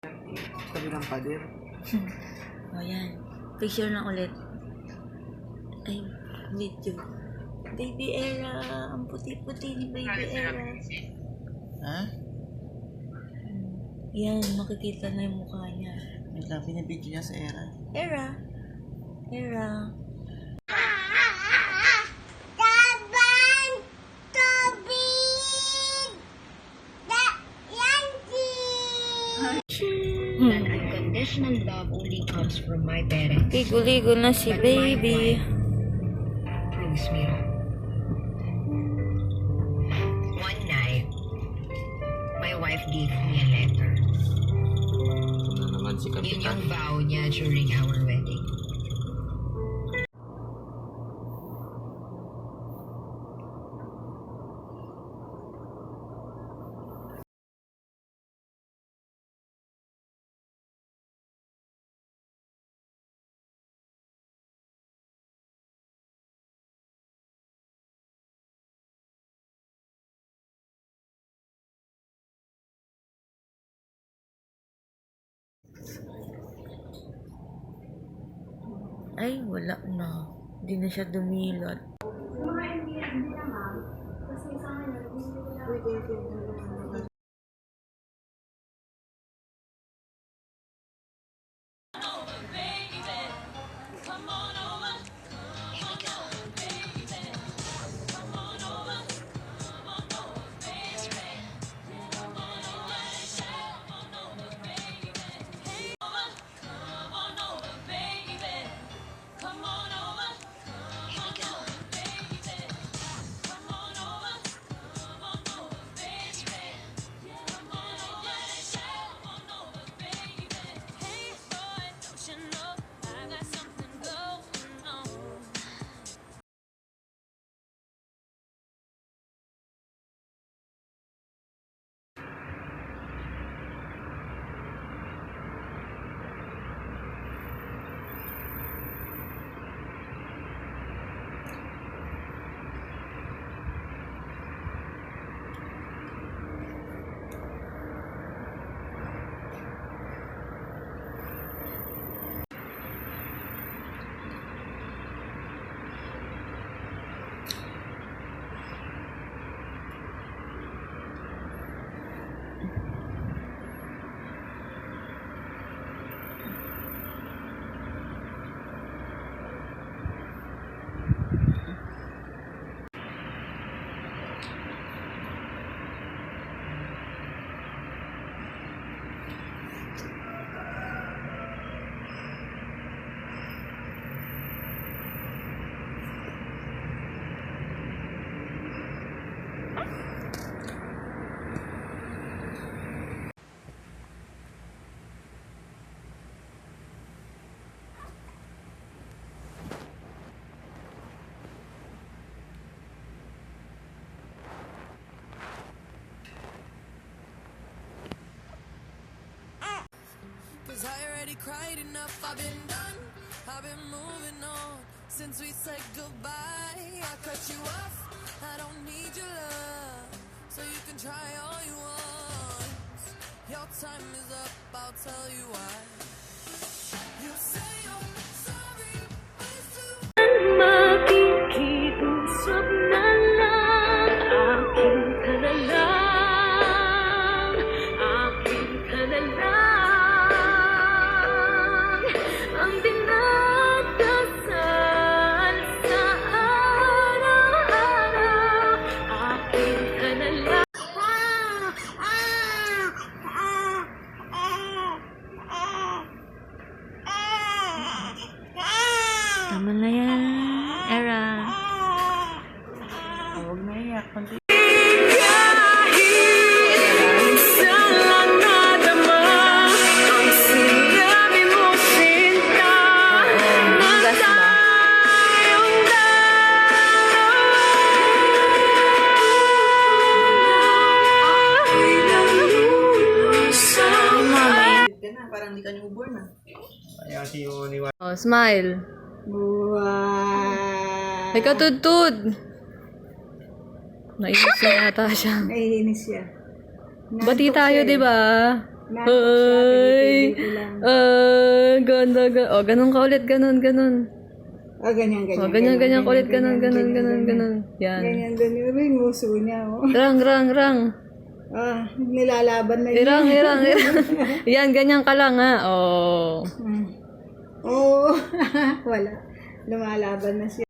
Tabi ng pader. O yan. Picture na ulit. Ay, video. Baby Era. Ang puti-puti ni Baby Era. Ha? Yan, makikita na yung mukha niya. May lang, binibigyan niya sa Era. Era. Era. That unconditional love only comes from my parents. Ligo-ligo na si But baby. my wife proves me wrong. One night, my wife gave me a letter. Ano naman si Yun yung vow niya during our wedding. Ay, wala na. Hindi na siya dumilot. Cause I already cried enough, I've been done, I've been moving on. Since we said goodbye, I cut you off, I don't need your love, so you can try all you want. Your time is up, I'll tell you why. You say you're sorry, but it's too Makikiusap na lang. Akin ka na lang. Akin ka na lang. Ang dinadasal sa araw-araw. Akin ka na lang. Tama na yan, Era. Huwag na iyak. Gas ba? Ka na, parang hindi ka newborn na. Kaya si Yoni. Oh, smile. Wow! Ikaw, tudtud. Nainis na yata siya. Naiinis siya. Bati tayo, di ba? Ay! Ganda, ganda. O, ganun ka ulit. Ganun, ganun. Ah, ganyan, ganyan. O, ganyan, ganyan ka ulit. Ganun, ganun, ganun, ganun. Yan. Ganyan, ganyan. Uy, nguso niya, oh. Rang, rang, rang. Ah, nilalaban na Irang, irang, irang. Yan, ganyan ka lang, ha. Oh. Oo. Wala. Lumalaban na siya.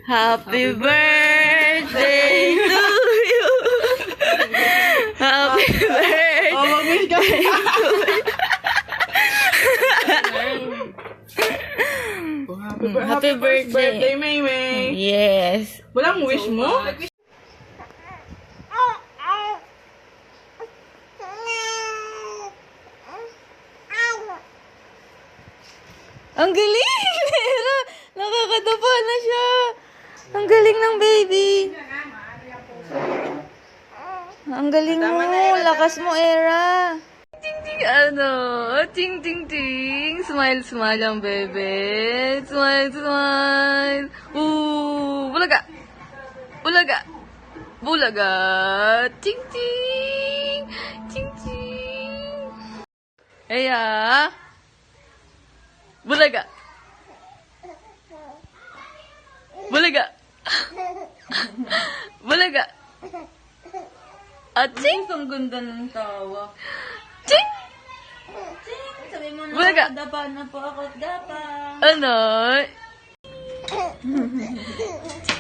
Happy birthday to you. Happy birthday. Oh, mag-wish ka. Happy birthday. May May. Yes. Walang wish mo? Ang galing! Nera! Nakakadapa na siya! Ang galing ng baby! Ang galing mo! Lakas mo, Era! Ting ting ano? Ting ting ting! Smile, smile ang baby! Smile, smile! Ooh! Bulaga! Bulaga! Bulaga! Ting ting! Ting ting! Eya! Bulaga! Bulaga! Bulaga! At ching! Ang ganda ng tawa. Ching! Ching! Sabi mo na, Bulaga! Dapa na po ako at dapa. Ano?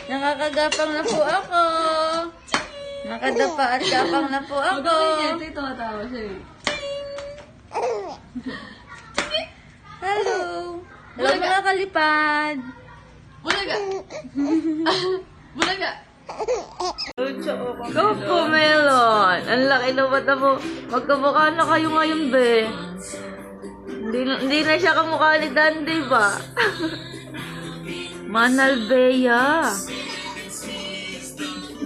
Nakakagapang na po ako. Nakadapa at gapang na po ako. Ito tumatawa siya. Hello! Hello mga kalipad! Bulaga! Bulaga! Coco Melon! Ang laki na mata mo. Magkamukha na kayo ngayon, be. Hindi na siya kamukha ni Dan, diba? Manal Bea.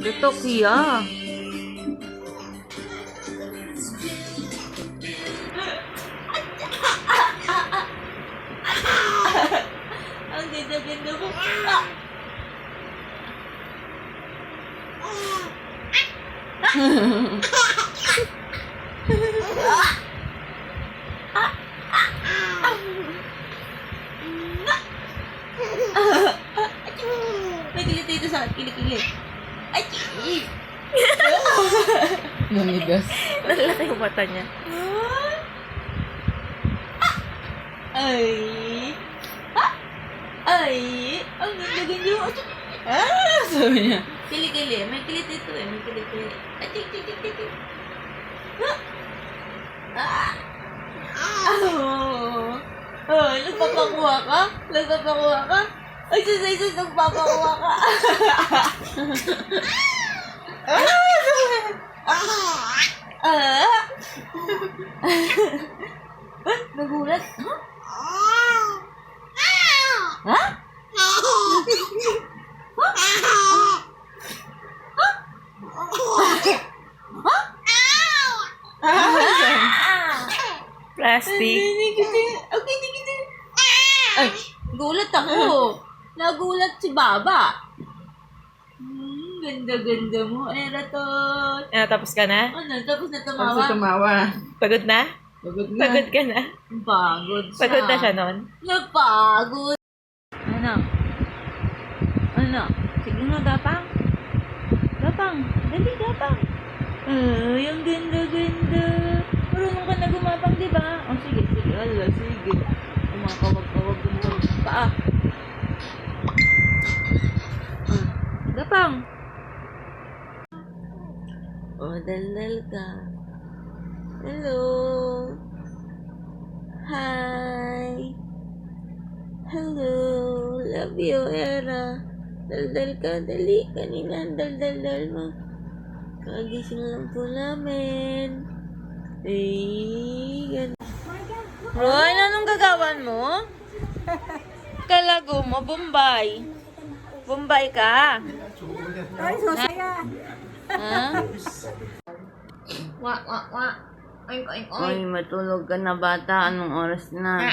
Dutokya. Ang ganda-ganda ko. May kilit dito sa akin. Kilit-kilit. Ay! Namigas. Nalaki yung mata niya. Ay! Ay! Ang ganda-ganda mo. Ah, sabi niya. Kili-kili. May kilit dito eh. May kilit-kili. Ay, tik-tik-tik-tik. Oh! Oh, nagpapakuha ka? Nagpapakuha ka? Ay, sus, nagpapakuha ka. Nagulat? Ha? Plastic. Ay, gulat ako. Nagulat si Baba. Ganda-ganda mo, Eraton. Tapos ka na? Ano, tapos na Tapos tumawa. tumawa. Pagod na? Pagod na. Pagod ka na? Pagod siya. Pagod na siya nun? Napagod. Ano? Ano? Sige mo, Gapang. Gapang. Dali, Gapang. Ay, ang ganda-ganda. Marunong ka na gumapang, di ba? Oh, sige, sige. Ala, sige. Kumakawag-kawag ng paa. Gapang. Oh, daldal ka. Hello. Hi. Hello. Love you, Era. Daldal ka, dali. Kanina, daldal mo. Kagising lang po namin. Ganda. Roy, anong gagawan mo? Kalago mo, Bombay. Bombay ka. Ay, sosaya. Ha? Wa, wa, wa. Oink, oink, oink. Uy, matulog ka na bata. Anong oras na?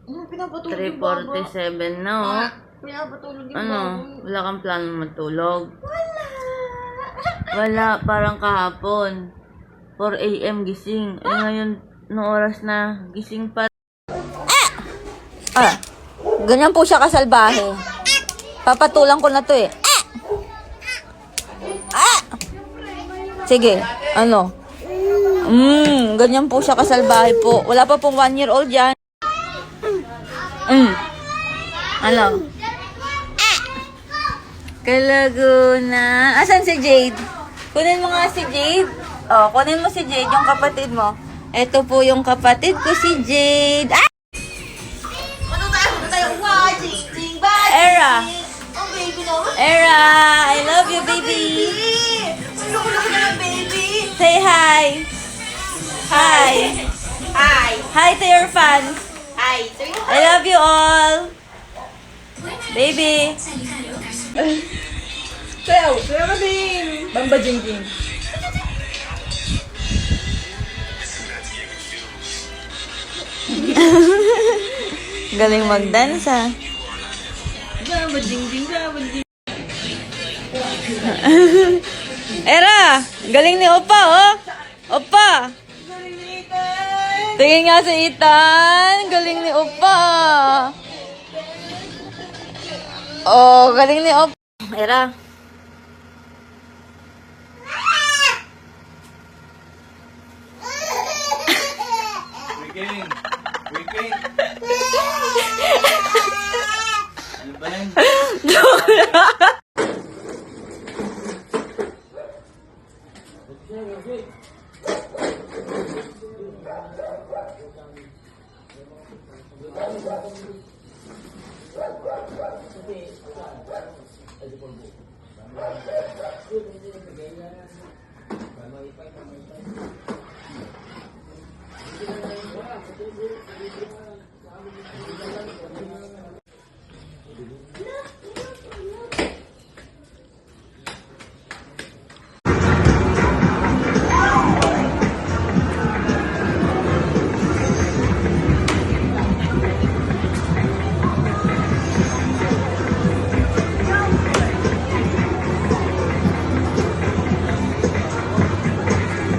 Ano, pinapatulog yung baboy? 3:47 na, oh. Pinapatulog yung Ano? baboy. Wala kang plano matulog? Wala. Parang kahapon. 4 a.m. gising. Eh, ngayon, anong oras na? Gising pa. Ganyan po siya kasalbahe. Papatulang ko na to eh. Sige, ano? Ganyan po siya kasalbahe po. Wala pa pong 1-year-old yan. Ano? Kalaguna. Asan si Jade? Kunin mo nga si Jade. Oh, kunin mo si Jade, yung kapatid mo. Ito po yung kapatid ko, si Jade. Ano tayo? Wow, ching, bye. Era. Oh, baby naman. Era, I love you, baby. Ang loko-loko na ng baby. Say hi. Hi. Hi. Hi to your fans. Hi. Say I love you all. Baby. Sayaw ka din. Bamba jing. Galing mag-dance, ha? Bamba jing. Era, galing ni Opa, oh. Opa. Tingin nga si Ethan. Galing ni Opa. Oh, galing ni Opa. Era. Weekend. Ano ba yan?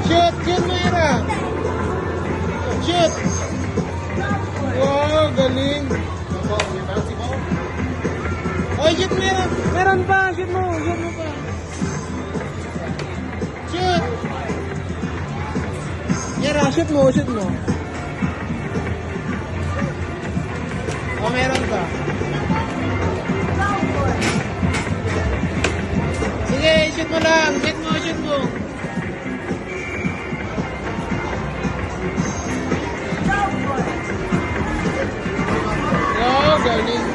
Shoot, Mayra! Shoot! Wow, galing! Oh, shoot, Mayra! Meron pa! Shoot mo pa! Shoot! Mayra, shoot mo! Oh, meron pa! Sige, shoot mo lang! Shoot mo! Oh, galing.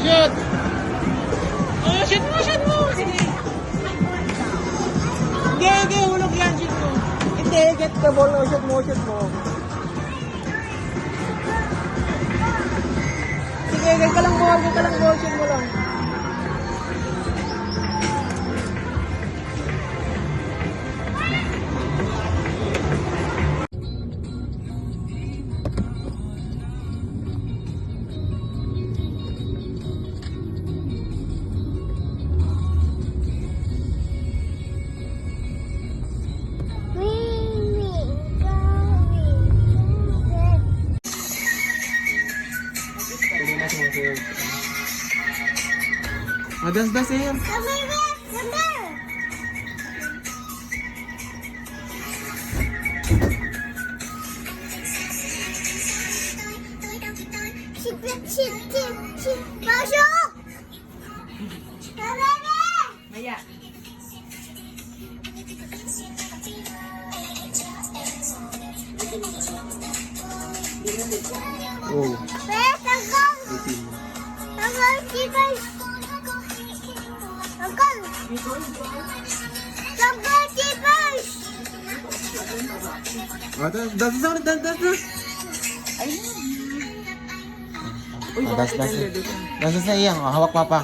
Shoot! Oh, shoot mo! Sige. Hindi, hulog yan, shoot mo. Hindi, get the ball. Oh, shoot mo. Sige, get ka lang ball, shoot mo lang. Das yan. Pasok! Maya. Oh. Das na iyang, hawak papa.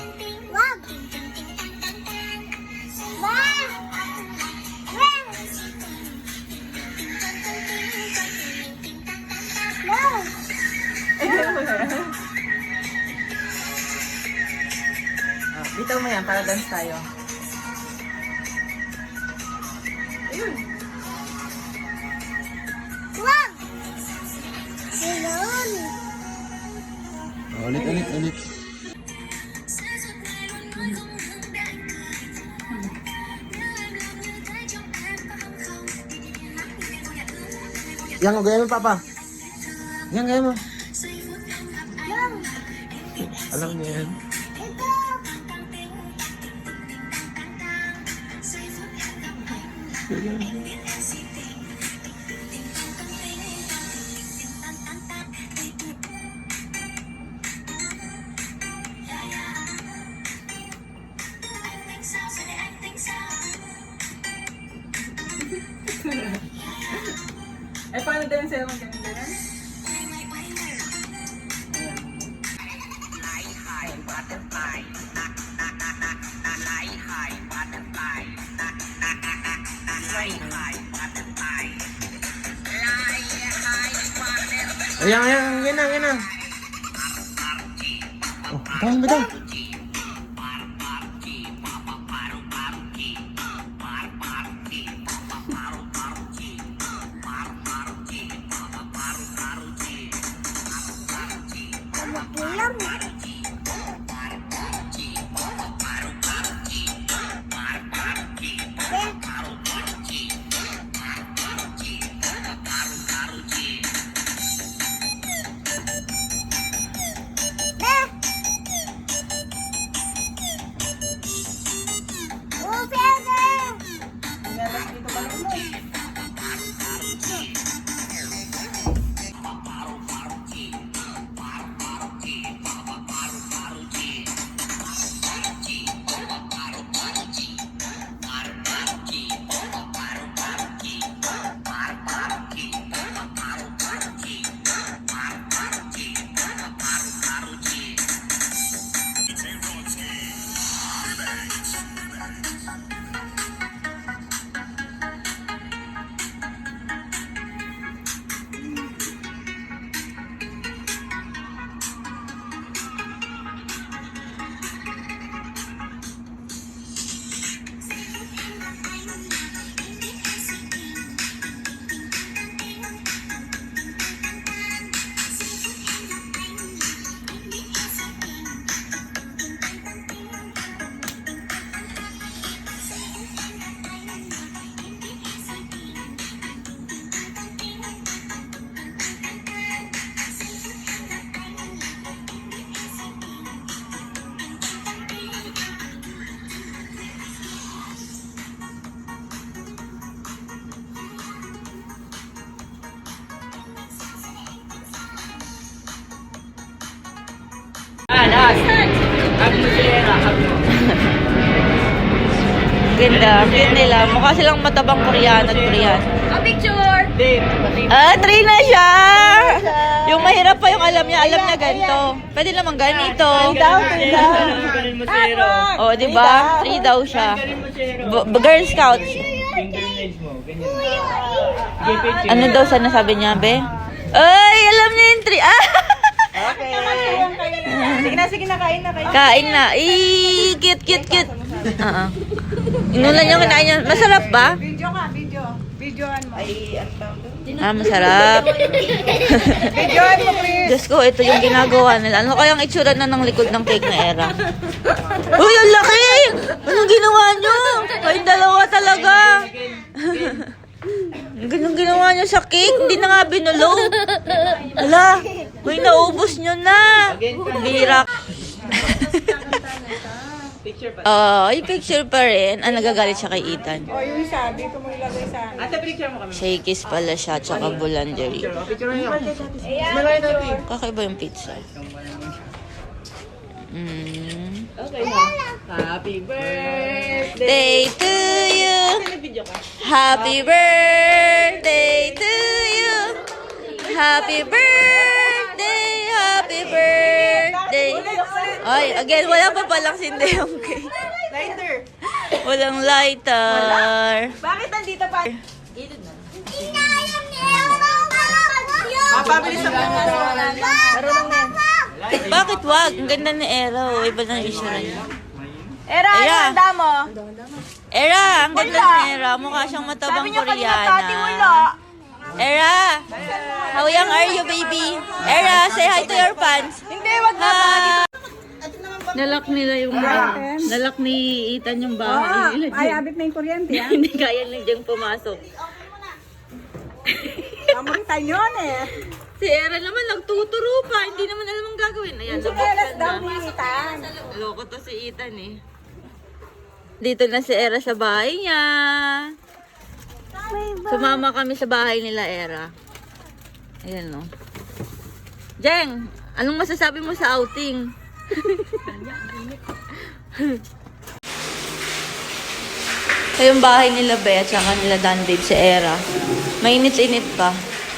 Bitaw mo yan para dance tayo. Ulit. Yang gaya mo papa. Yang gaya mo. Alam niya yan. Eh, paano din sa'yo kung ganun ganun? Ayan, yan na. Oh, bitaw. Ganda. Cute nila. Mukha silang matabang Koreano at Korean. A picture! Try na siya! Yung mahirap pa yung alam niya. Alam niya ganito. Pwede naman ganito. O, di ba? 3 daw siya. Girl Scout. Ano daw sana sabi niya, be? Ay, alam niya yung 3. Ah! Okay. Sige na, kain na. Kain na. Cute. Inulan niya, kinain niya. Masarap ba? Video ka, videoan mo. Ay, ang tawag. Masarap. Videoan mo, please. Diyos ko, ito yung ginagawa nila. Ano kayang itsura na ng likod ng cake na era? Uy, ang laki! Anong ginawa niyo? Kayong dalawa talaga. Ganun ginawa niyo sa cake? Hindi na nga binulong. Hala, may naubos niyo na. Bira. Picture pa. Ay, picture pa rin. Nagagalit siya kay Ethan. O, yung isa, dito mo ilagay sa akin. Ate, picture mo kami. Shakey's pala siya, tsaka bulandery. Picture na yun. Malay natin. Kakaiba yung pizza. Okay ha. Happy birthday. Day to you. Video ka. Happy birthday to you. Happy birthday, happy birthday. Ay, again, wala pa palang sindi yung cake. Lighter. Walang lighter. Bakit nandito pa? Mapabilis ang mga marunong na yan. Bakit wag? Ang ganda ni Era. Oh. Iba na yung isura niya. Era, ano Era. handa mo? Era, ang ganda ni Era. Mukha siyang matabang Sabi niyo kanina, Tati, wala. Koreana. Era, how young are you, baby? Era, say hi to your fans. Hindi, wag na. Hi. Nalak nila yung nalak ni Ethan yung bahay nila. Ay, abit na yung kuryente, ha? Hindi kaya lang diyang pumasok. Kamulitan yun, eh. Si Era naman nagtuturo pa. Hindi naman alam ang gagawin. Ayan, Sinelas nabuksan daw na. ni Ethan. Loko to si Ethan eh. Dito na si Era sa bahay niya. Sumama kami sa bahay nila, Era. Ayan no. Jeng, anong masasabi mo sa outing? Sa yung bahay nila Bea at saka nila Dan Dave si Era. Mainit-init pa.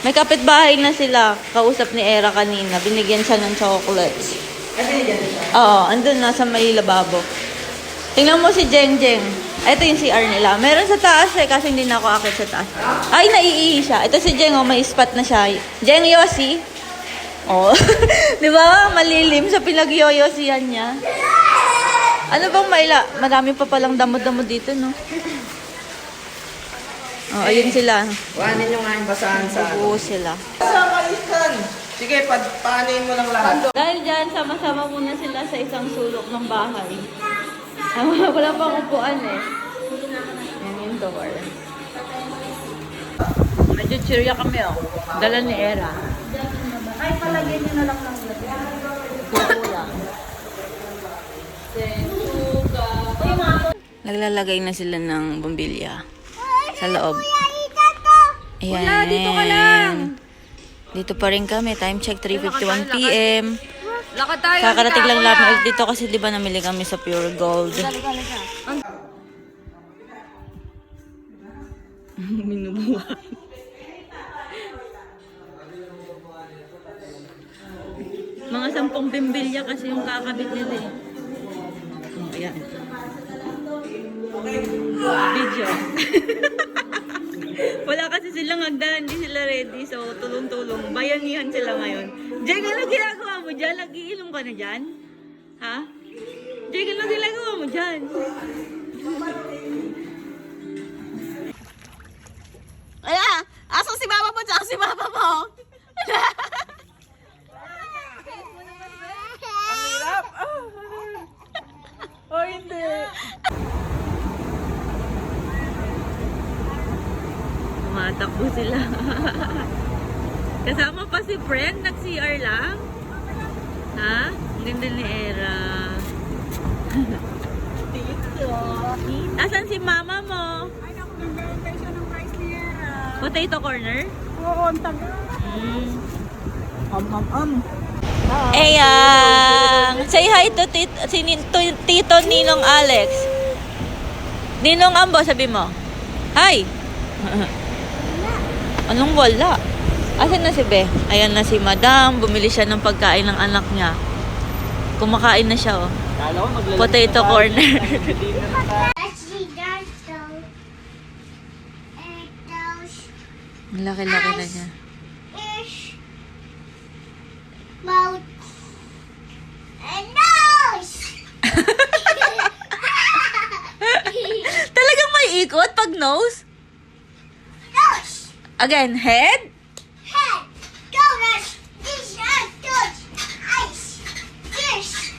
May kapitbahay na sila. Kausap ni Era kanina. Binigyan siya ng chocolates. Oo, andun na sa may lababo. Tingnan mo si Jeng Jeng. Ito yung CR nila. Meron sa taas eh, kasi hindi na ako akit sa taas. Ay, naiihi siya. Ito si Jeng, oh, may spot na siya. Jeng Yossi. Oh, di ba? Malilim sa pinag-yoyosihan niya. Ano bang maila? Marami pa palang damo-damo dito, no? Oh, ayun sila. Kuhanin nyo nga yung basahan sa Buo sila. Sama Ethan. Sige, paanin mo lang lahat. Dahil dyan, sama-sama muna sila sa isang sulok ng bahay. Wala pang upuan eh. Yan yung door. Medyo chirya kami oh. Dala ni Era. Ay, palagyan nyo na lang ng lagyan. Kuya. Naglalagay na sila ng bumbilya sa loob. Ayan. Wala, dito ka lang. Dito pa rin kami. Time check 3:51 PM. Lakad tayo. Kakarating lang namin dito kasi di ba namili kami sa Pure Gold. Minubuha. Mga 10 bimbilya kasi yung kakabit nila eh. Oh, ayan. Video. Wala kasi silang hagdan, hindi sila ready. So, tulong-tulong. Bayanihan sila ngayon. Jeng, ano ginagawa mo dyan? Nag-iilom ka na dyan? Ha? Jeng, ano ginagawa mo dyan? Ala, aso si mama mo tsaka si mama mo. Ang hirap. Oh, hindi. Tumatakbo sila. Kasama pa si friend, nag-CR lang. Ha? Ang ganda ni Era. Asan si mama mo? Ay, naku, nag-verify siya ng price niya. Potato corner? Oo, ang taga. Eyang! Say hi to Tito Ninong Alex. Ninong Ambo, sabi mo. Hi! Anong wala? Asan na si Be? Ayan na si Madam. Bumili siya ng pagkain ng anak niya. Kumakain na siya, oh. Potato corner. Ang laki-laki na niya. Mouth and nose. Talagang may ikot pag nose? Nose. Again, head? Head. Donuts. These are toes. Eyes. Ears.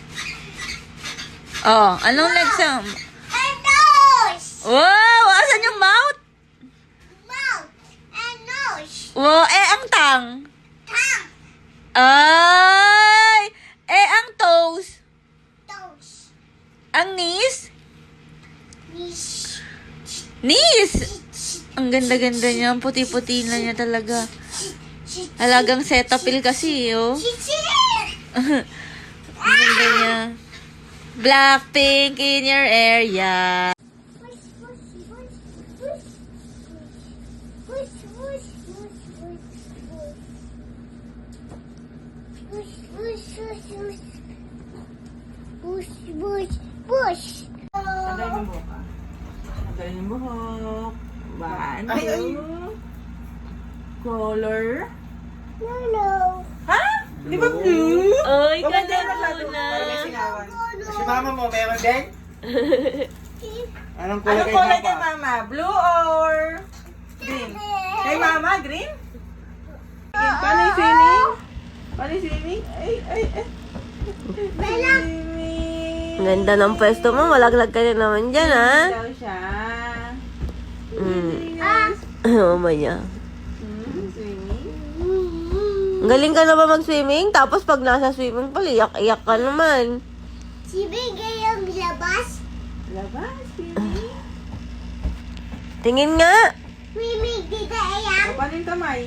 Oh, anong next song? And nose. Wow! Asan yung mouth? Mouth and nose. Wow, ang tang. Tongue. Ay! Ang toes. Toes. Ang knees? Nis! Ang ganda-ganda niya. Ang puti-puti na niya talaga. Halagang Cetaphil kasi, oh. Ang ganda niya. Blackpink in your area. Bush. Tanggalin mo buhok. Tanggalin mo buhok. One, Ay, ay. two. Color. No. Ha? Di ba blue? Oy, Huwag ganda mo masyado, muna. para may singawan. Si mama mo, meron din? Anong kulay Anong kay kulay papa? kay mama? Blue or green? Kay mama, green? Paano yung swimming? Paano yung swimming? Ay. Swimming. Ang ganda ng pwesto mo. Malaglag ka na naman dyan, ha? Daw siya. Mamaya. Swimming. Ang galing ka na ba mag-swimming? Tapos pag nasa swimming pool, iyak-iyak ka naman. Sibigay yung labas. Labas, swimming. Tingin nga. Mimig dito ayan. O, paano yung kamay?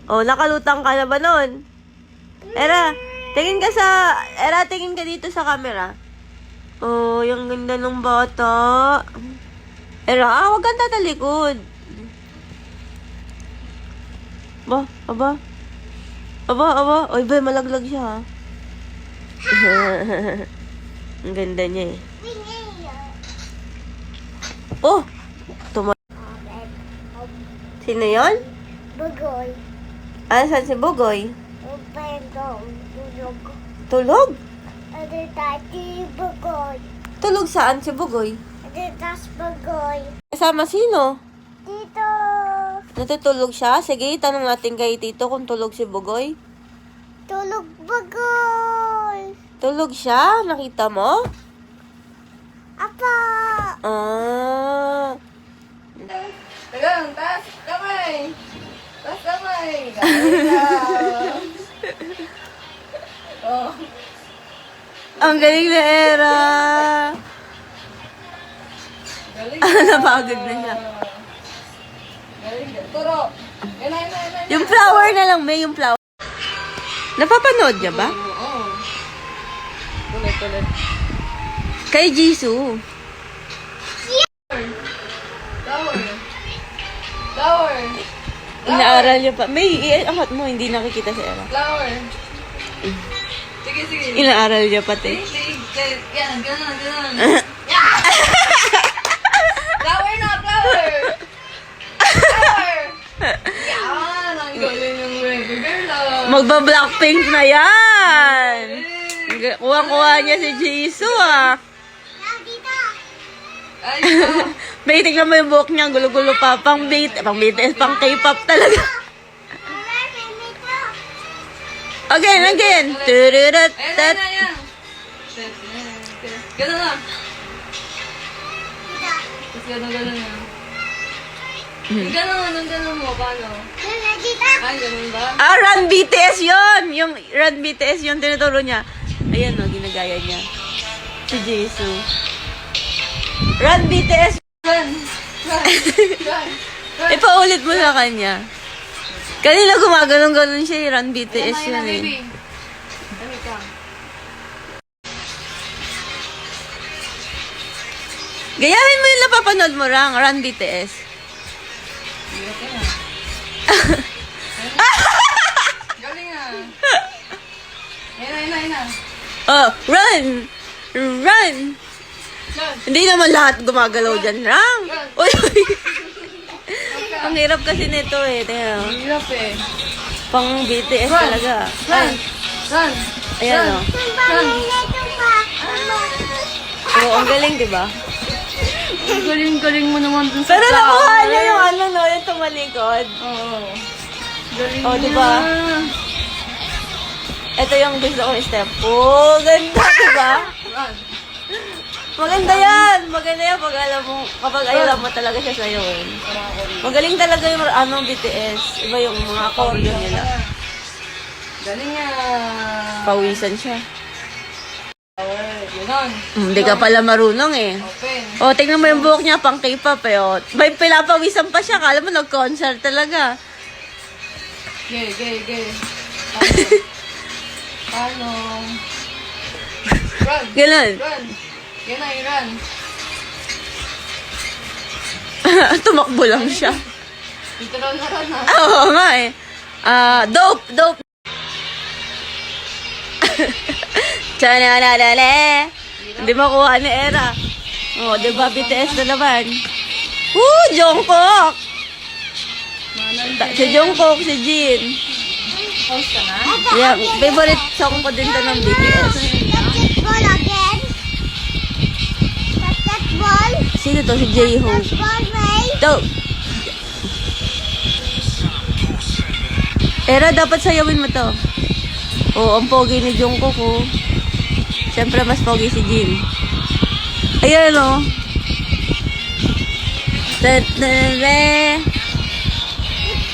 Oh, nakalutang ka na ba nun? Tingin ka dito sa camera. Oh, yung ganda ng bata. Huwag kang tatalikod. Aba. Oy, ba, malaglag siya, ha? Ang ganda niya, eh. Oh! Sino yon? Bagoy. Saan si Bugoy? Upendo. Tulog. Tulog? Ada tati bagoy. Tulog saan si Bugoy? Ada tas bagoy. Kasama sino? Dito. Natutulog siya? Sige, tanong natin kay Tito kung tulog si Bugoy. Tulog bagoy. Tulog siya? Nakita mo? Apa. Ah. Tagang, taas kamay. Taas kamay. Oh. Ang galing na Era. Galing. Napagod na siya. Galing. Turo. Yan. Yung flower na lang, May, yung flower. Napapanood niya ba? Oo. Tuloy. Kay Jisoo. Flower. Inaaral niya pa. May, iangat mo, hindi nakikita si Era. Flower. Sige. Inaaral niya pati. Yan, ganun. Flower na, flower. Yan, ang galing ng baby girl. Magba-blackpink na yan! Kuha-kuha niya si Jisoo, ah. Dito. Ay, May, tignan mo yung buhok niya, gulo-gulo pa. Pang BTS, pang K-pop talaga. Again. Tururut, tat. Ayan. Ganun lang. Tapos ganun na. Ganun mo, paano? Dito. Ay, ganun ba? Run BTS yun! Yung Run BTS yun, tinuturo niya. Ayan, no, ginagaya niya. Si Jisoo. Run BTS! Run. Ipaulit mo sa kanya. Kanina gumaganon-ganon siya, Run BTS yun, eh. Baby. Dami ka. Gayahin mo yung napapanood mo, Run BTS. Galing ah. Ayun na. Oh, run! Hindi naman lahat gumagalaw dyan, Rang. Uy! Ang hirap kasi nito, eh. Tingnan mo. Hirap eh. Pang BTS talaga. Ay, Run. ayan, oh. Oo, ang galing, di ba? Ang galing mo naman dun sa Pero nakuha niya yung ano, no? Yung tumalikod. Oo. Galing Oh, di ba? Ito yung gusto kong step. Oh, ganda, di ba? Run. Maganda yan pag alam mo talaga siya sa'yo, eh. Magaling talaga yung BTS. Iba yung mga choreo nila. Galing nga. Pawisan siya. Flower. Ganon. Hindi ka pala marunong eh. Open. O, tingnan mo yung buhok niya, pang K-pop eh. O, may pinapawisan pa siya. Kala mo nag-concert talaga. Gay. Paano? Run. Ganun. Run. Yan na, run. Tumakbo lang siya. Literal na run ha. Oo nga eh. Dope. Chananadale. Hindi makuha ni Era. Oh, di ba BTS na naman? Jungkook! Si Jungkook, si Jin. Post ka na? Yeah, favorite song ko din to ng BTS. Basketball again. Basketball. Sino to? Si J-Hope. Basketball, Ray. Dope! Era, dapat sayawin mo to. Oo, ang pogi ni Jungkook ko. Siyempre, mas pogi si Jin. Ayan o.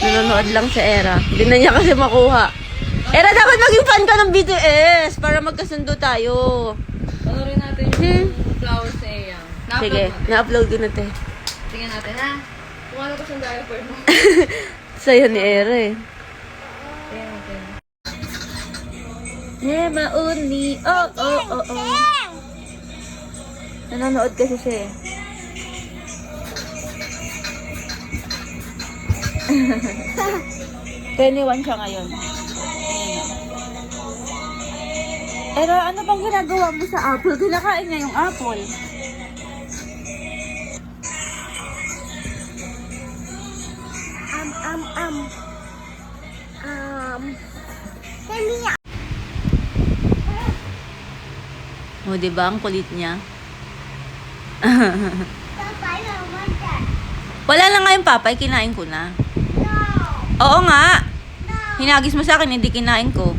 Nanonood lang sa Era. Hindi na niya kasi makuha. Era, dapat maging fan ka ng BTS para magkasundo tayo. Panorin natin yung flowers sa Eyang. Sige, na-upload ko na te. Tingnan natin ha. Kung ano pa siyang diaper mo. Sayo ni Era eh. Tingnan natin. Mauni. Oh. Nanonood kasi siya eh. Twenty-one siya ngayon. Pero ano bang ginagawa mo sa apple? Kinakain niya yung apple. O, diba? Ang kulit niya. Wala na nga yung papay, kinain ko na. Oo nga. Hinagis mo sa akin, hindi kinain ko.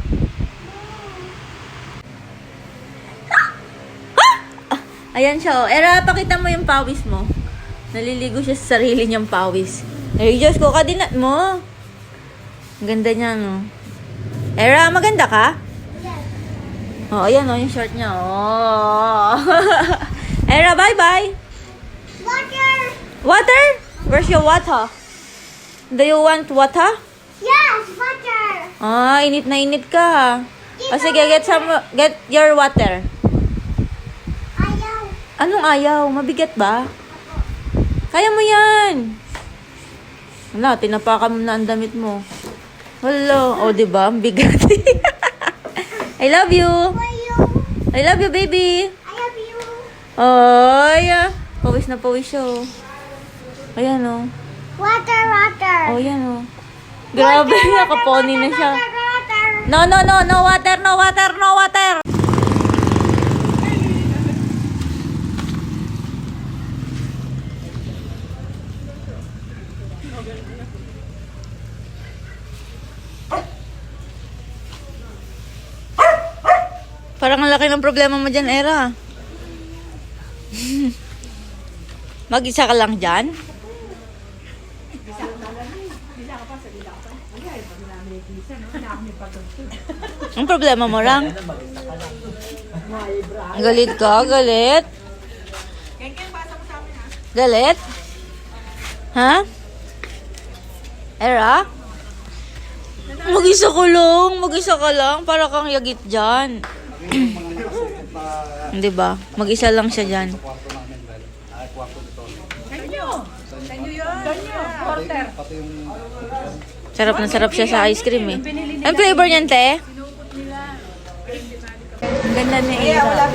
Ayan siya, oh. Era, pakita mo yung pawis mo. Naliligo siya sa sarili niyang pawis. Ay, Diyos ko, kadinat mo. Ang ganda niya, no? Era, maganda ka? Oh, ayan, oh, yung short niya. Oh. Era, bye-bye. Water. Water? Where's your water? Do you want water? Yes, water. Ah, init na init ka. O sige, get your water. Ayaw. Anong ayaw? Mabigat ba? Kaya mo yan. Wala, tinapakan mo na ang damit mo. Wala. O, diba? Ang bigat. I love you. I love you, baby. I love you. Ay, pawis na pawis siya, oh. Ayan, oh. Water. Oh, yan, oh. Grabe, nakapony na siya. Water. No water. Parang ang laki ng problema mo dyan, Era. Mag-isa ka lang dyan? Ang problema mo lang? Galit ka? Galit? Galit? Ha? Era? Mag-isa ka lang. Para kang yagit dyan. Di ba? Mag-isa lang siya dyan. Sarap na sarap siya sa ice cream eh. Ang flavor niyan, te? Ang ganda ni Era.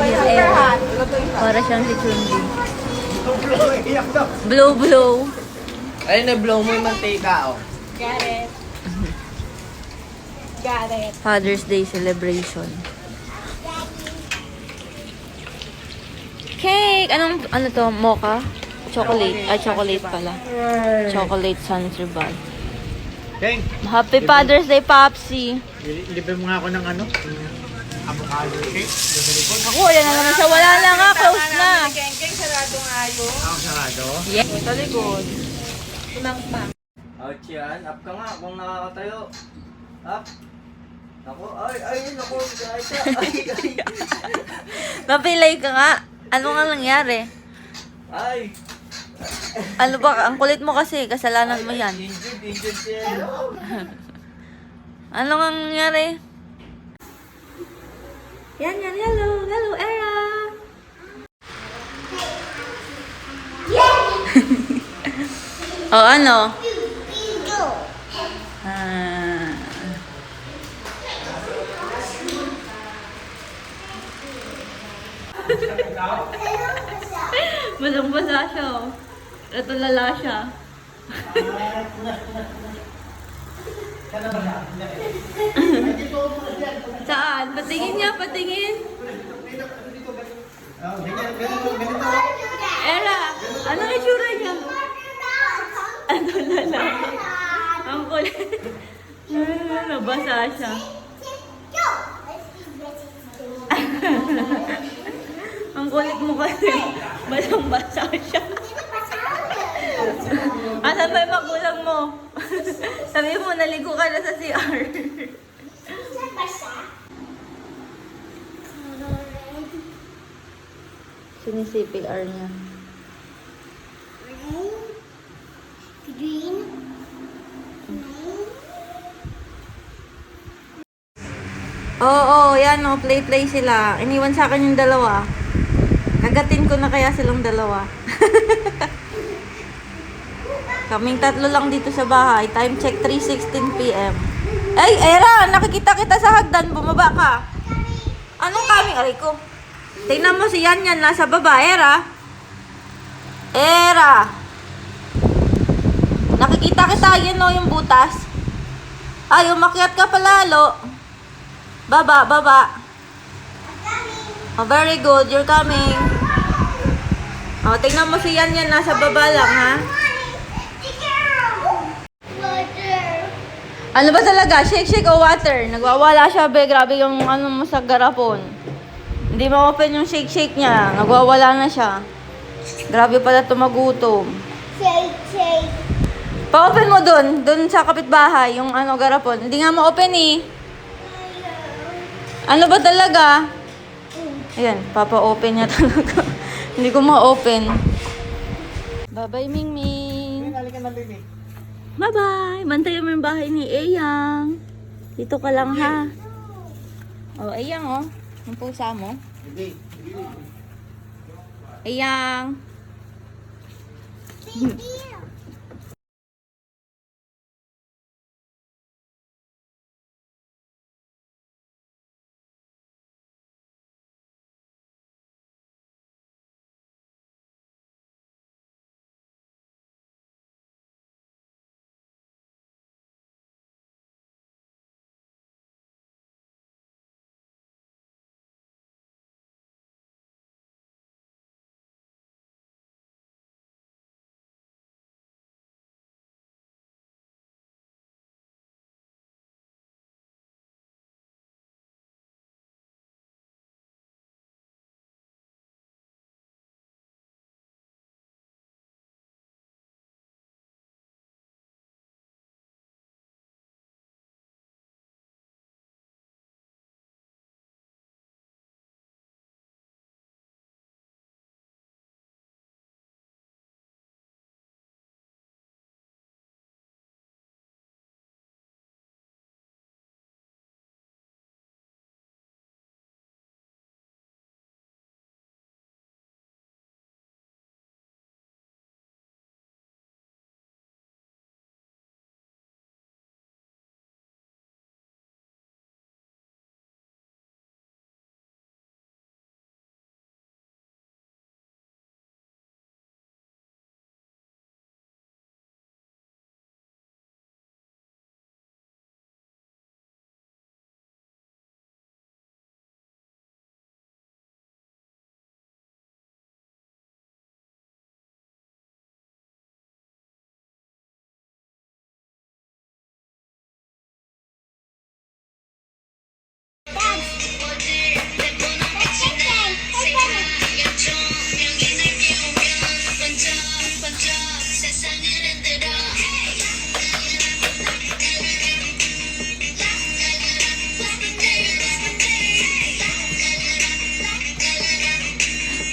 Para siyang si Chun-Li. Blow. Ayun, na-blow mo yung mantika, oh. Got it. Father's Day celebration. Cake! Ano to? Mocha? Chocolate. Ay, chocolate pala. Chocolate Santribal. Keng, Happy Father's Day, Popsi. libre mo nga ako ng avocado cake. Doon sa likod. Ako, yan na naman siya. Wala na nga. Close na. Keng, sarado nga yun. Ako sarado. Yeah. Sa likod. Ouch yan. Up ka nga kung nakakatayo. Up. Ako, naku, ay. Napilay ka nga. Ano nga nangyari? Ay, Ano ba? Ang kulit mo kasi. Kasalanan mo yan. injured siya. Ano nga nangyari? Yan. Hello. Hello, Era. Oh, ano? Ah. Basang-basa siya, oh. Ito lala siya. Saan? Patingin niya, patingin. Era, anong itsura niya? Ano lala? Ang kulit. Nabasa siya. Ang kulit mo kasi. Basang-basa siya. Asan ba yung magulang mo? Sabi mo, naligo ka na sa CR. Sinisipil-R niya. Green. Oo, yan o. Play sila. Iniwan sa akin yung dalawa. Kagatin ko na kaya silang dalawa. Kaming tatlo lang dito sa bahay. Time check 3:16 PM. Ay, Era! Nakikita kita sa hagdan. Bumaba ka. Anong kaming? Aray ko. Tingnan mo si Yan nasa baba. Era! Era! Nakikita kita. Yan o yung butas. Ay, umakyat ka palalo. Baba. Oh, very good. You're coming. Oh, tingnan mo si Yan nasa baba lang, ha? Ano ba talaga? Shake o water? Nagwawala siya, be. Grabe yung ano mo sa garapon. Hindi ma-open yung shake niya. Nagwawala na siya. Grabe pala tumagutom. Shake. Pa-open mo dun sa kapitbahay, yung ano garapon. Hindi nga ma-open eh. Ano ba talaga? Ayan, papa-open niya talaga. Hindi ko ma-open. Bye-bye, Mingming. Halika na, baby. Bye-bye. Bantayan mo yung bahay ni Eyang. Dito ka lang, ha? Oh, Eyang, oh. Yung pusa mo. Eyang.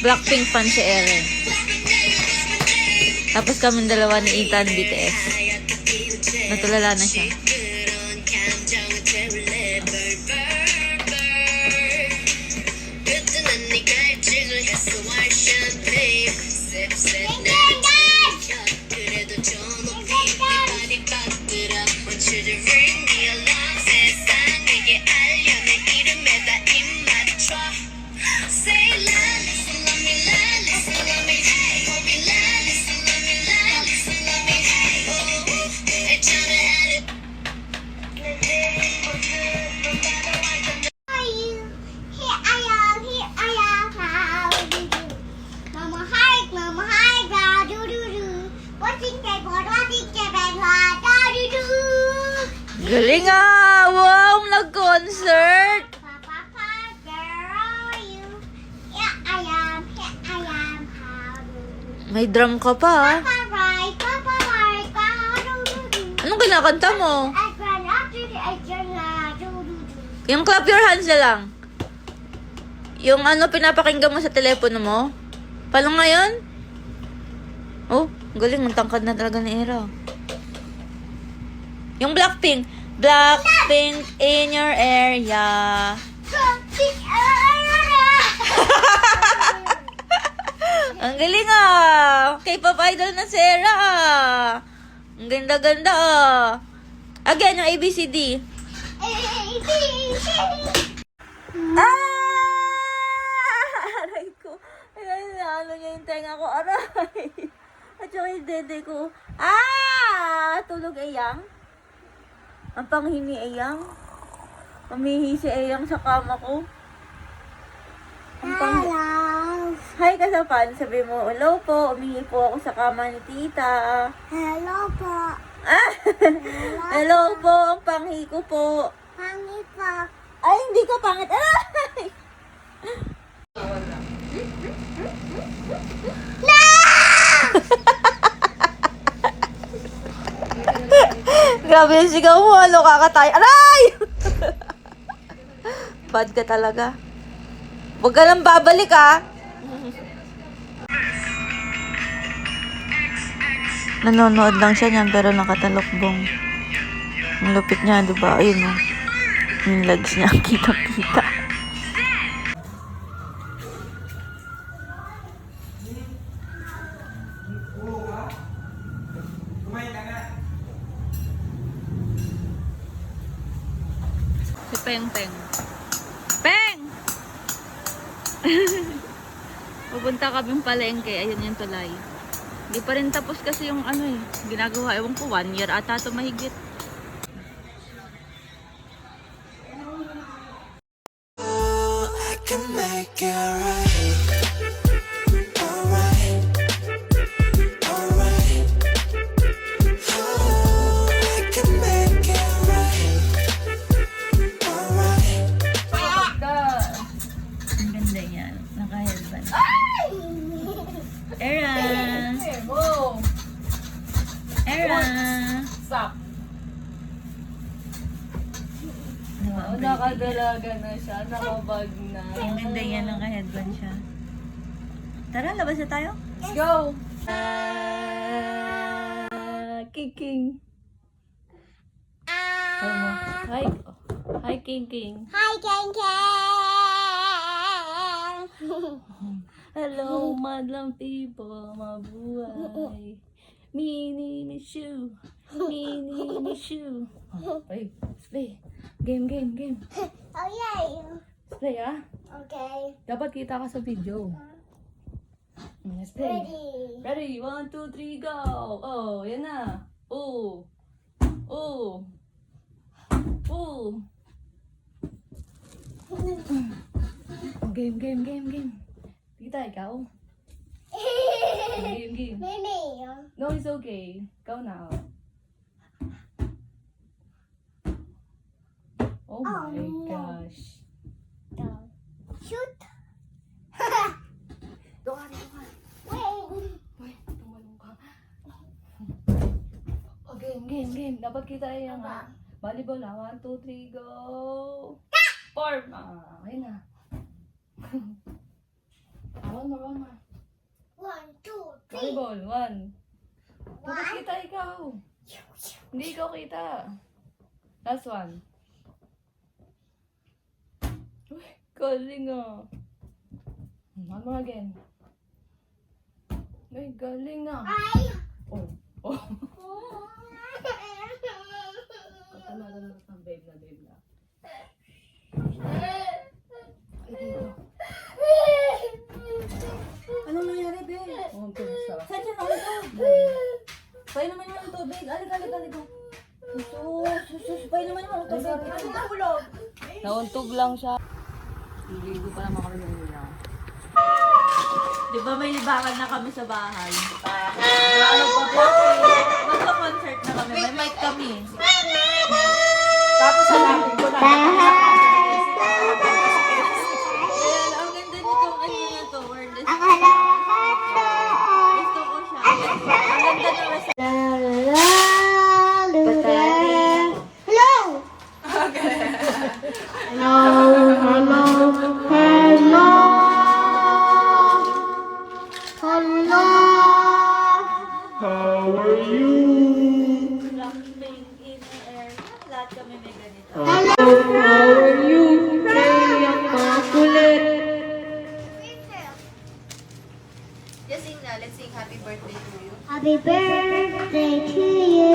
Blackpink fan si Eren. Tapos kami dalawa ni Ethan BTS. Natulala na siya. Galing ah! Wow! Nag-concert! May drum ka pa ah. Anong kinakanta mo? Yung clap your hands na lang. Yung ano pinapakinggan mo sa telepono mo. Paano ngayon? Oh, galing. Magtangkad na talaga ni Era. Yung Blackpink. Blackpink in your area. Ang galing ah. K-pop idol na si Era ah. Ang ganda-ganda ah. Again, yung ABCD. Aray ko. Ayan, ano niya yung tenga ko. Aray. At saka yung dede ko. Tulog Eyang. Ang panghini Eyang. Umihi si Eyang sa kama ko. Hi ka sa pan. Sabi mo, hello po. Umihi po ako sa kama ni tita. Hello po. Hello po. Ang panghi ko po. Pangit po. Ay, hindi ka pangit. Ay! Grabe yung sigaw mo. Halo kakatay. Aray! Bad ka talaga. Huwag ka lang babalik ah. Nanonood lang siya niyan pero nakatalokbong. Ang lupit niya, diba? Ayun oh. Yung legs niya, kita-kita. Si Peng Peng. Peng! Pupunta kaming palengke. Ayun yung tulay. Hindi pa rin tapos kasi yung ano eh. Ginagawa. Ewan ko, 1 year ata ito mahigit. Ang ganda yan. Naka-headband. Era! Era! Stop. Naman, Nakadalaga na siya. Nakabag na. ang ganda yan. Naka-headband siya. Tara, labas na tayo. Let's go! King. Hi. Hi, King. Hi, Ken Ken. Hello, madlang people, mabuhay. Mini Mishu. Ay, play. Game. Oh, yeah. Play ah. Okay. Dapat kita ka sa video. Let's play. Ready. Ready? 1, 2, 3, go! Oh, yan na. Oh. Game. Tita, ikaw. Game. Mimi. No, it's okay. Go now. Oh my no. gosh. Shoot. Doon. Wait. Tumalong ka. Oh, game. Dapat kita yung volleyball na. 1, 2, 3, go! Form! Ayun na. One more. 1, 2, 3. Volleyball, 1. Bakit kita ikaw? Hindi ikaw kita. Last one. Uy, galing ah. One more again. Ay, galing ah. Ay! Oh, oh. Tama. Babe na. Anong nangyari, be? Oh, good siya. Saan siya nakita? Pay naman yung tubig. Alika. Sus. Pay naman yung tubig. Ano na hulog? Nauntog lang siya. Ligo pa naman kami ng ulang. Di ba may libangan na kami sa bahay? Ano pa po? Magka-concert na kami. May mic kami. Tapos hanapin ko na. Ayan, ang ganda nitong ano na to. Wordless. Gusto ko siya. Ang ganda ng recipe. Blackpink in the air. Lahat kami may ganito. Just sing na. Let's sing happy birthday to you. Happy birthday to you.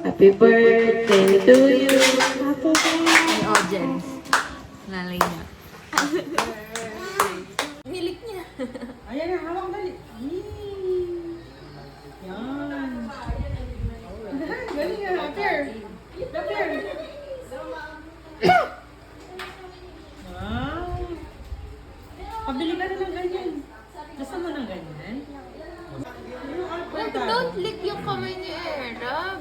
Happy birthday to you. Happy birthday. Audience. Lalay niya. Ayan na, hawak dali. Yan. Galing nga, appear. Wow. Pabili ka na ng ganyan. Gusto mo ng ganyan? Don't lick yung kamay ni Era.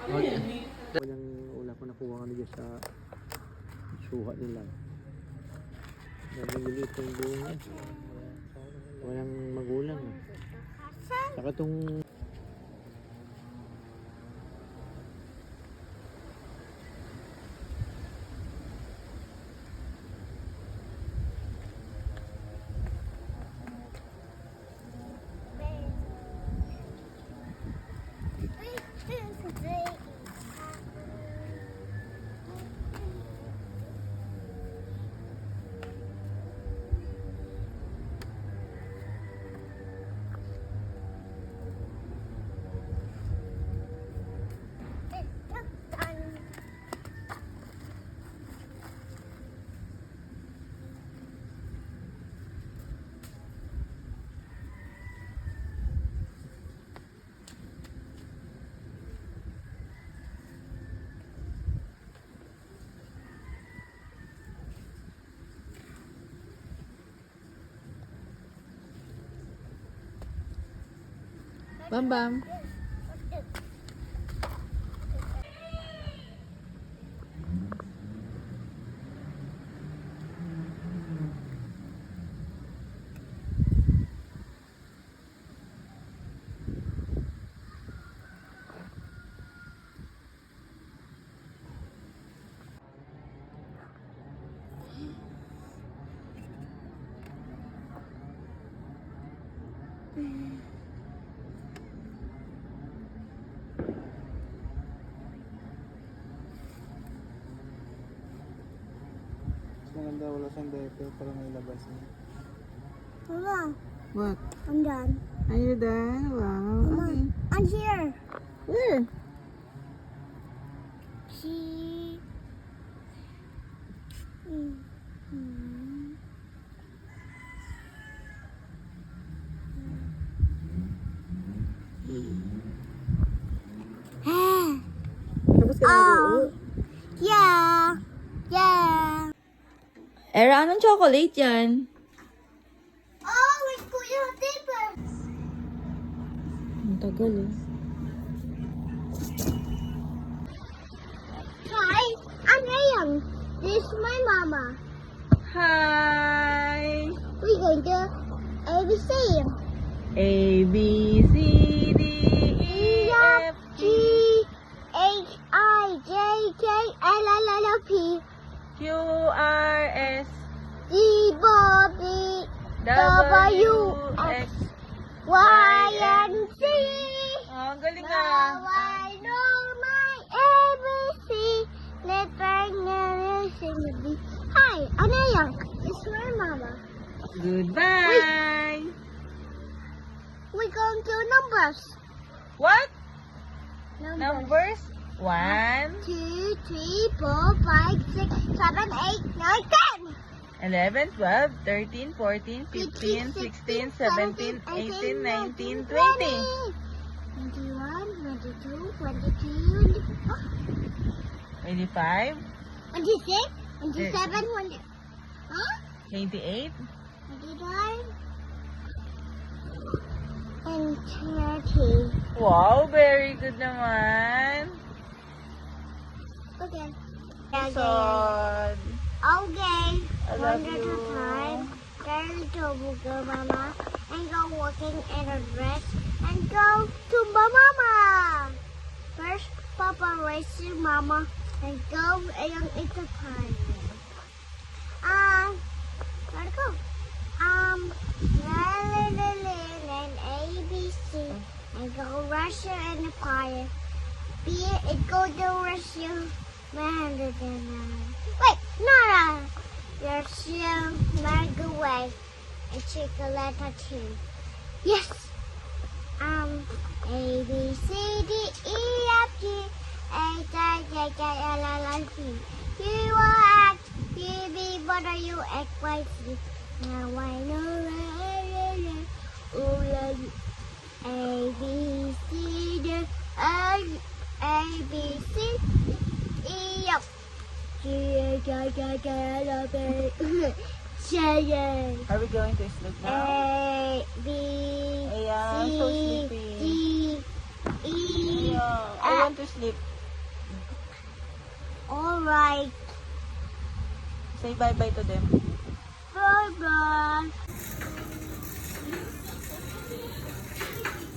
Wala ko nakuha kami dyan sa suha nila. Nabilit yung bunga. Walang magulang. Saka itong Bam. Maganda wala siyang diaper para may labas niya. Mama, What? I'm done. Are you done? Wow. Mama, I'm here. Where? She. Tapos ka na Yeah. Yeah. Era, anong chocolate yan? Oh, it's Kuya Tipper. Ang tagal eh. Hi, I'm Ayang. This is my mama. Hi! We're going to ABC. A, B, C, D, E, F, G, H, I, J, K, L, L, L, P. Q, R, S, W, X. Y, and Z. Oh, ang galing Now I know my ABC. Letter sing the B. Hi, ano yan? It's my mama. Goodbye! We going to numbers. What? Numbers. Numbers? 1, 2, 3, 4, 5, 6, 7, 8, 9, 10. 11, 12, 13, 14, 15, 16, 17, 18, 19, 20. 21, 22, 23, 25, 26, 27, 20. Huh? 28, 29, and 30. wow, very good naman. Okay. Son. Okay. I love One at a you. time. Turn to go, Mama. And go walking in a dress. And go to Mama. First, Papa raise you, Mama. And go and it's a time. Where to go? And ABC. And go Russia and the fire. B and go to Russia. Wait, no. You're still microwave and chocolate too. Yes. A B C D E F G H I J K L L M N Q R X U V W X Y Z. Now I know A B C D A B C E F. Are we going to sleep now? A, B, Ayan, C, so sleepy. D, E, Yeah, I want to sleep. Alright. Say bye-bye to them. Bye-bye.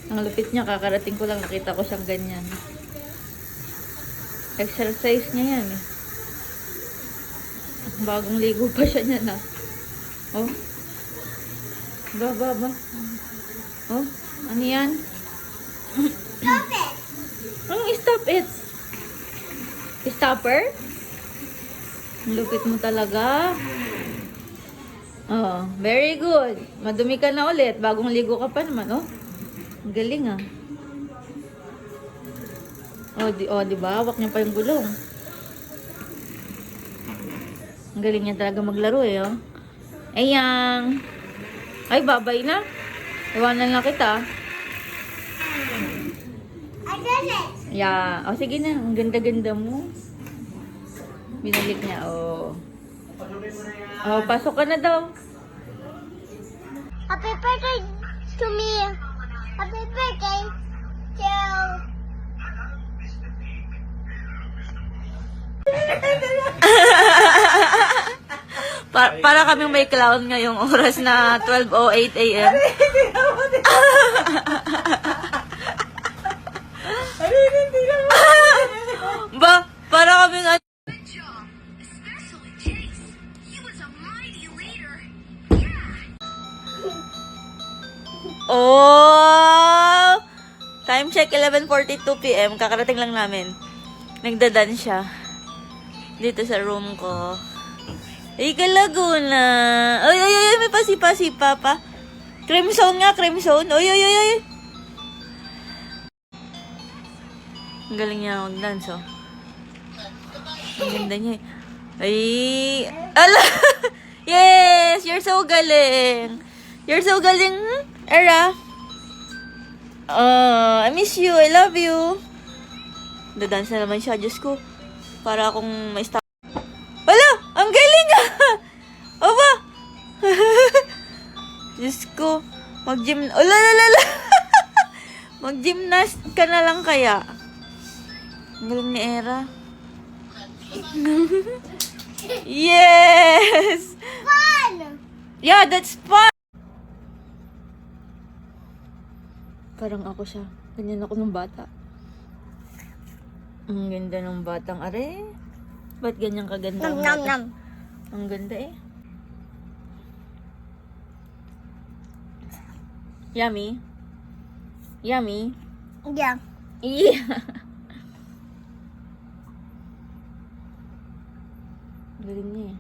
Ang lupit niya, kakarating ko lang, nakita ko siyang ganyan. Exercise niya yan eh. Bagong ligo pa siya niya na. Oh. Ba. Oh, ano yan? Stop it. Anong stop it? Stopper? Ang lupit mo talaga. Oh, very good. Madumi ka na ulit. Bagong ligo ka pa naman, oh. Ang galing ah. Oh, di ba? Hawak niya pa yung gulong. Ang galing niya talaga maglaro eh, oh. Ayan. Ay, babay na. Iwanan lang kita. I did it. Yeah. Oh, sige na. Ang ganda-ganda mo. Binalik niya, oh. Oh, pasok ka na daw. Happy birthday to me. Happy birthday to... Para kaming may clown ngayong oras na 12:08 a.m. Ba, para kaming Oh! Time check 11:42 p.m. Kakarating lang namin. Nagdadan siya. Dito sa room ko. Ay, Laguna. Ay, may pasipa pa. Cream zone nga, cream zone. Ay. Ang galing niya mag-dance, oh. Ang ganda niya, eh. Ay, ala! Yes! You're so galing! You're so galing, Era. I miss you. I love you. Dadance na naman siya. Diyos ko. Para akong may stop. Wala! Ang galing ah! Aba! Diyos ko. Mag-gym. Oh, lalalala! Mag-gymnast ka na lang kaya. Ang galing ni Era. Yes! Fun! Yeah, that's fun! Parang ako siya. Ganyan ako ng bata. Ang ganda ng batang are. Ba't ganyan kaganda ang bata? Ang ganda eh. Yummy? Yummy? Yeah. Yeah. Galing niya eh.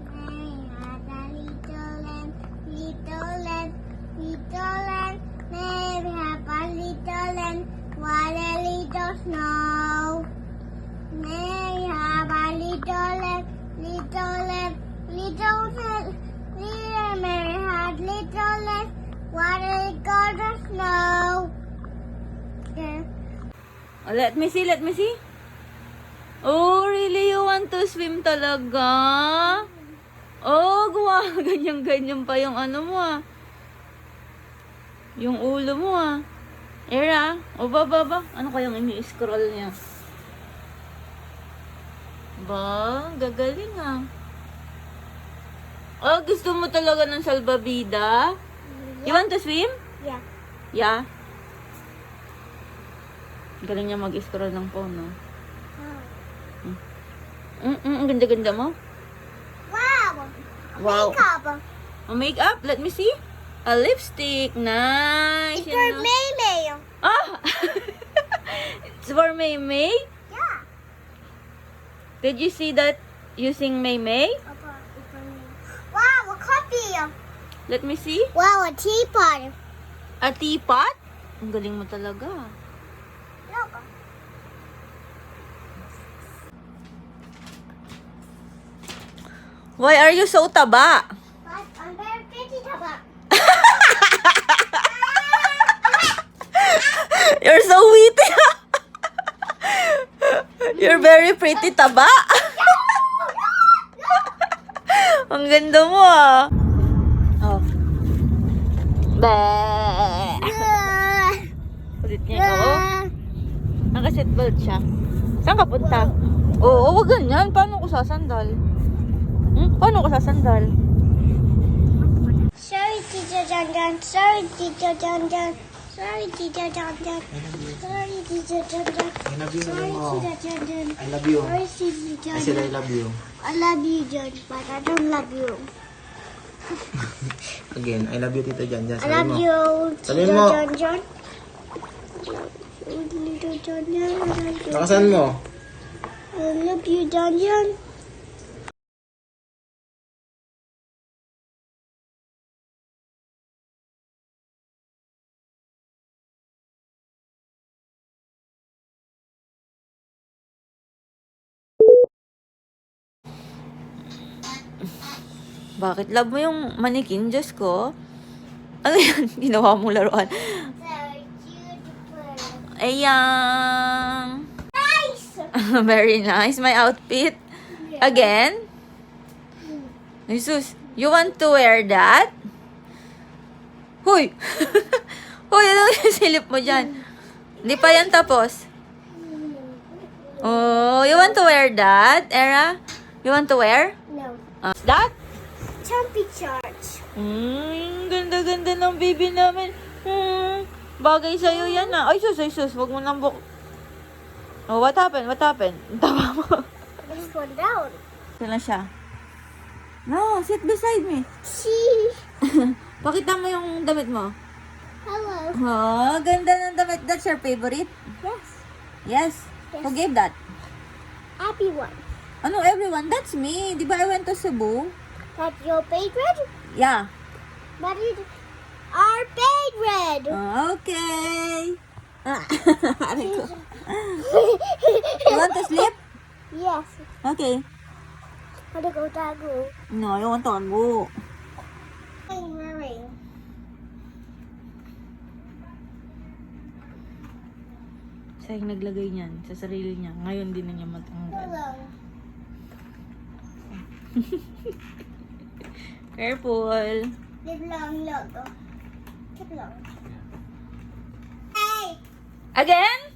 Mary had a little lamb, little lamb, little lamb. Mary had a little lamb, what a little snow. Mary had a little lamb, little lamb, little lamb. Little Mary had little lamb, what a little snow. Yeah. Oh, let me see, let me see. Oh, really? You want to swim talaga? Oh, gawa. Ganyan-ganyan pa yung ano mo ah. Yung ulo mo ah. Era, o ba. Ano kayang ini-scroll niya? Ba, gagaling ah. Oh, gusto mo talaga ng salbabida? You want to swim? Yeah. Yeah. Galing niya mag-scroll ng phone, no? Ang ganda-ganda mo. Wow. Wow. Makeup. A makeup? Let me see. A lipstick. Nice. It's for Maymay. Ah! It's for Maymay? Yeah. Did you see that using Maymay? Wow, a coffee. Let me see. Wow, a teapot. A teapot? Ang galing mo talaga. Look. Why are you so taba? But I'm very pretty, Taba. You're so witty. You're very pretty taba. Ang ganda mo ah. Oh. Bah. Ulit niya. Oo. Naka-seatbelt siya. Saan ka punta? Oo, wag ganyan. Paano ko sasandal? Paano ko sasandal? Sorry, Teacher John John. Sorry, Teacher John John. Sorry, Teacher John John. Sorry, Teacher John John. I love you, Sorry, Mama. Teacher John John. I love you. Sorry, Teacher John I said I John. love you. I love you, John, but I don't love you. Again, I love you, Tito Jan. Jan, I sabi love mo. you, Sabi Teacher mo. John John. I love you, Teacher John John. I love you. Nakasan mo? I love you, John John. Bakit love mo yung manikin? Diyos ko. Ano yan? Ginawa mong laruan. So beautiful. Ayan. Nice. Very nice. My outfit. Again? Jesus, you want to wear that? Hoy! Hoy, ano yung silip mo dyan? Hindi pa yan tapos. Oh, you want to wear that, Era? You want to wear? No. That? Jumpy charge. Ganda-ganda ng baby namin. Bagay sa'yo yan ah. Ay, sus. Huwag mo nang Oh, what happened? Tawa mo. Let's go down. Ito na siya. No, sit beside me. See. Pakita mo yung damit mo. Hello. Oh, ganda ng damit. That's your favorite? Yes. Yes. Who gave that? Happy one. Ano, everyone? That's me. Di ba I went to Cebu? That's your favorite? Yeah. But it our favorite. Okay. Aray ko. You want to sleep? Yes. Okay. Wanna go tago? No, I want to go. I'm wearing. Siya yung naglagay niyan sa sarili niya. Ngayon din na niya matanggal. Hello. Careful. Live long, logo. Live long. Hey! Again?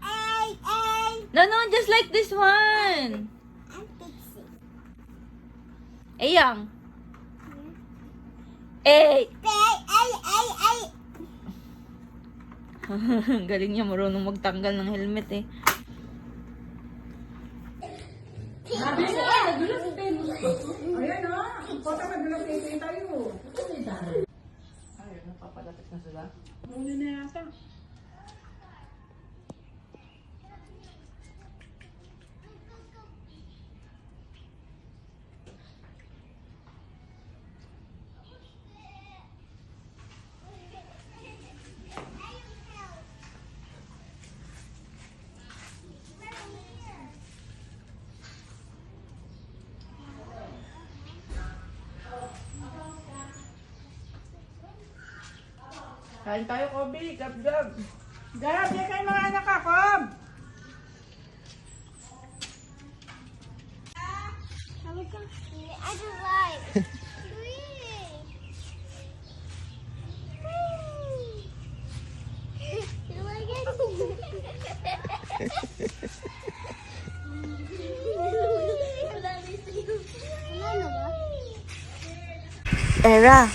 Hey! Hey! No, just like this one. I'm Pixie. Ayang. Eh. Hey! Hey! Hey! Hey! Galing niya marunong magtanggal ng helmet eh. Ayan na! Baka mag-relocate tayo. Huli na yata. Kain tayo, Kobe. Gab, gab. Gab, yan kayo mga anak ka, Kob. I just like. You like it? Era.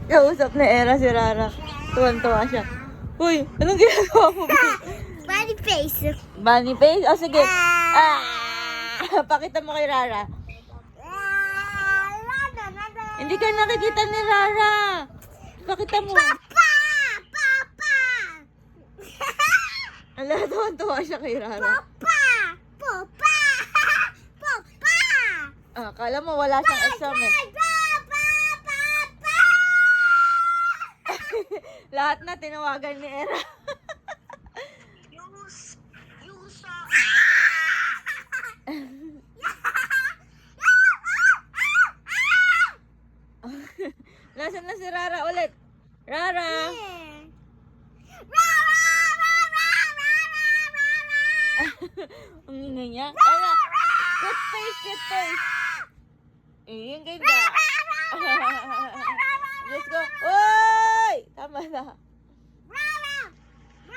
Kausap na Era si Rara. Tuwan-tuwa siya. Uy, anong ginagawa mo? Funny face. Bunny face? O sige. Pakita mo kay Rara. Hindi ka nakikita ni Rara. Pakita mo. Papa! Papa! Ala, tuwan-tuwa siya kay Rara. Papa! Papa! Papa! Akala mo wala siyang exam eh. Lahat na tinawagan ni Era. Nasaan na si Rara ulit? Rara! Ang ingay niya. Era! Cute face, cute face. Yung ganda. Let's go. Oy! Tama na.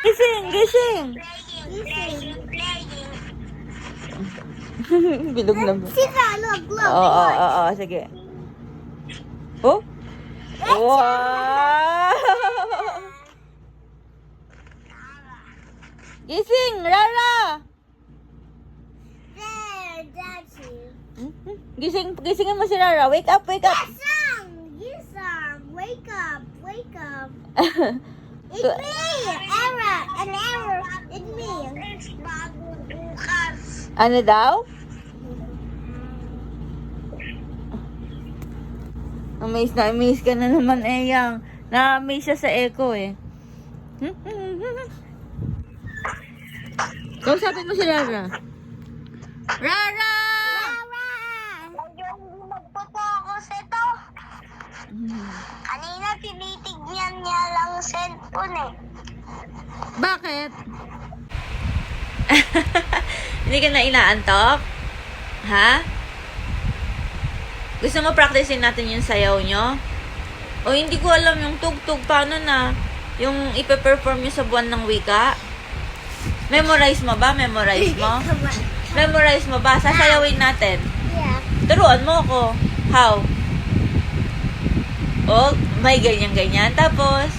Gising! Gising! Bilog na ba? Oo, sige. Oh? Wow! Gising! Rara! Gisingin mo si Rara. Wake up, wake up! Wake up, wake up. It's me, Era, an error. It's me. Ano daw? Amaze na amaze ka na naman, Eyang. Na-amaze siya sa echo eh. Kausapin mo si Rara. Rara! Magpo-focus ito. Kanina tinitignan niya lang cellphone eh. Bakit? Hindi ka na inaantok? Ha? Gusto mo practicein natin yung sayaw nyo? O hindi ko alam yung tugtog. Paano na? Yung ipe-perform nyo sa buwan ng wika? Memorize mo ba? Memorize mo? Memorize mo ba? Sasayawin natin. Yeah. Turuan mo ako. How? Oh, may ganyan-ganyan. Tapos,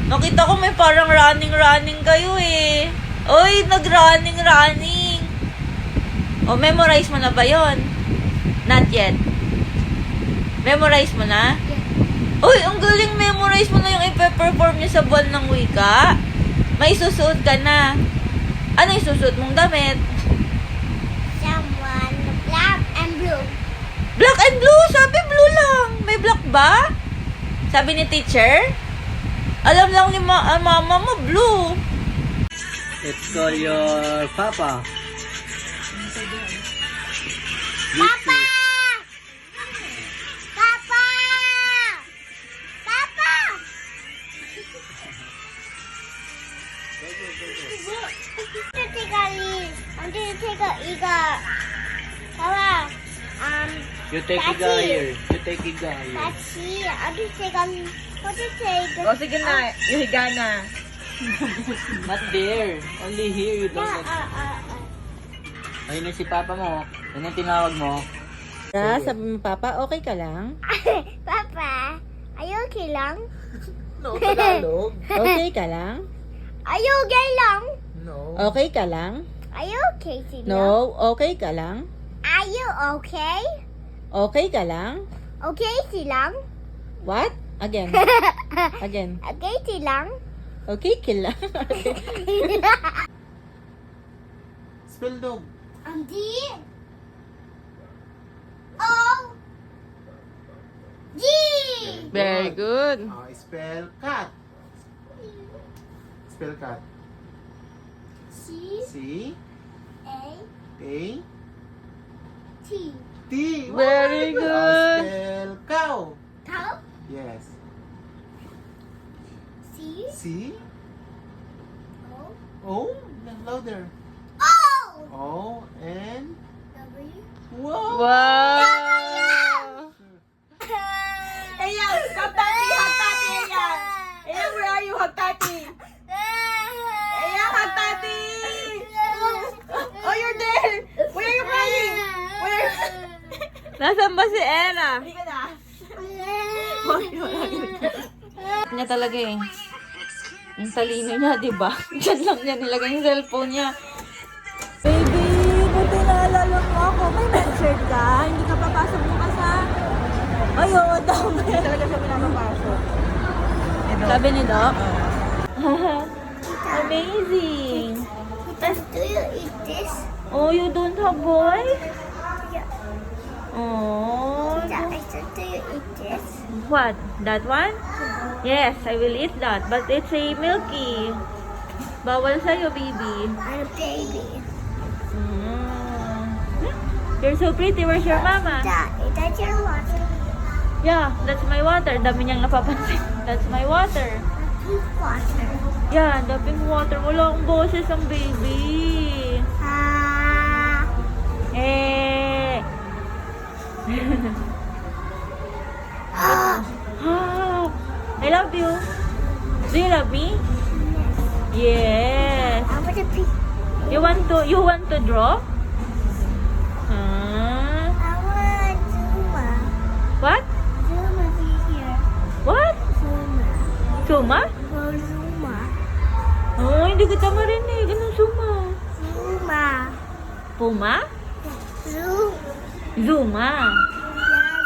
nakita ko may parang running kayo eh. Oy, nag-running. O, memorize mo na ba yon? Not yet. Memorize mo na? Uy, ang galing memorize mo na yung ipe-perform niya sa buwan ng wika. May susuot ka na. Ano yung susuot mong damit? Someone black and blue. Black and blue? Sabi blue lang. May black ba? Sabi ni teacher? Alam lang ni mama mo blue. Let's call your papa. Papa! Papa! Papa! I'm gonna take a eagle. Papa, You take it Daddy. here. You take it here. that's here. I'm gonna take what to take? O, sige na. Yung higa na. Not there. Only here. You don't Yeah, want. Ayun na si papa mo. Yan ang tinawag mo. Sabi mo, Papa, okay ka lang? Papa, are you okay lang? No, Tagalog. Okay ka lang? Are you okay lang? No. Okay ka lang? Are you okay, Sila? No, okay ka lang? Are you okay? Okay ka lang? Okay, Silang? What? Again. Again. Okay, Silang? Okay ka lang? Spell dog. D O G. Very good. Spell cat. Spell cat. C C A A T. T. Very good. Spell cow. Cow. Yes. C C O O. Louder. O O N. W. Wow. Wow! Ayan, hug tati, ayan. Ayan, where are you, hug tati? Ayan, hug tati. Oh, you're there. Where are you crying? Where? Nasaan ba si Era? Hindi ka na. Niya talaga eh. Yung talino niya, di ba? Diyan lang niya nilagay yung cellphone niya. Baby, buti naalala mo ako. May med-shirt ka? Hindi ka papasok bukas ha? Ayaw, dami. Hindi talaga siya pinapapasok. Sabi ni Doc? Amazing. Do you eat this? Oh, you don't have boy? Yeah. Oh. I said, do you eat this? What? That one? Yes, I will eat that. But it's a milky. Bawal sa'yo, baby. I'm a baby. Mm. You're so pretty. Where's your mama? Dad, is that your water? Yeah, that's my water. Dami niyang napapansin. That's my water. Pink water. Yeah, the pink water. Wala akong boses ang baby. Eh. Ah, I love you. Do you love me? Yes. I want a pink. You want to draw? Huh? I want Zuma. What? Zuma, be here. What? Zuma. Suma? Oh, Zuma. Oh, hindi kita marinig. Anong suma? Zuma. Puma? Zuma. Zuma. Yeah,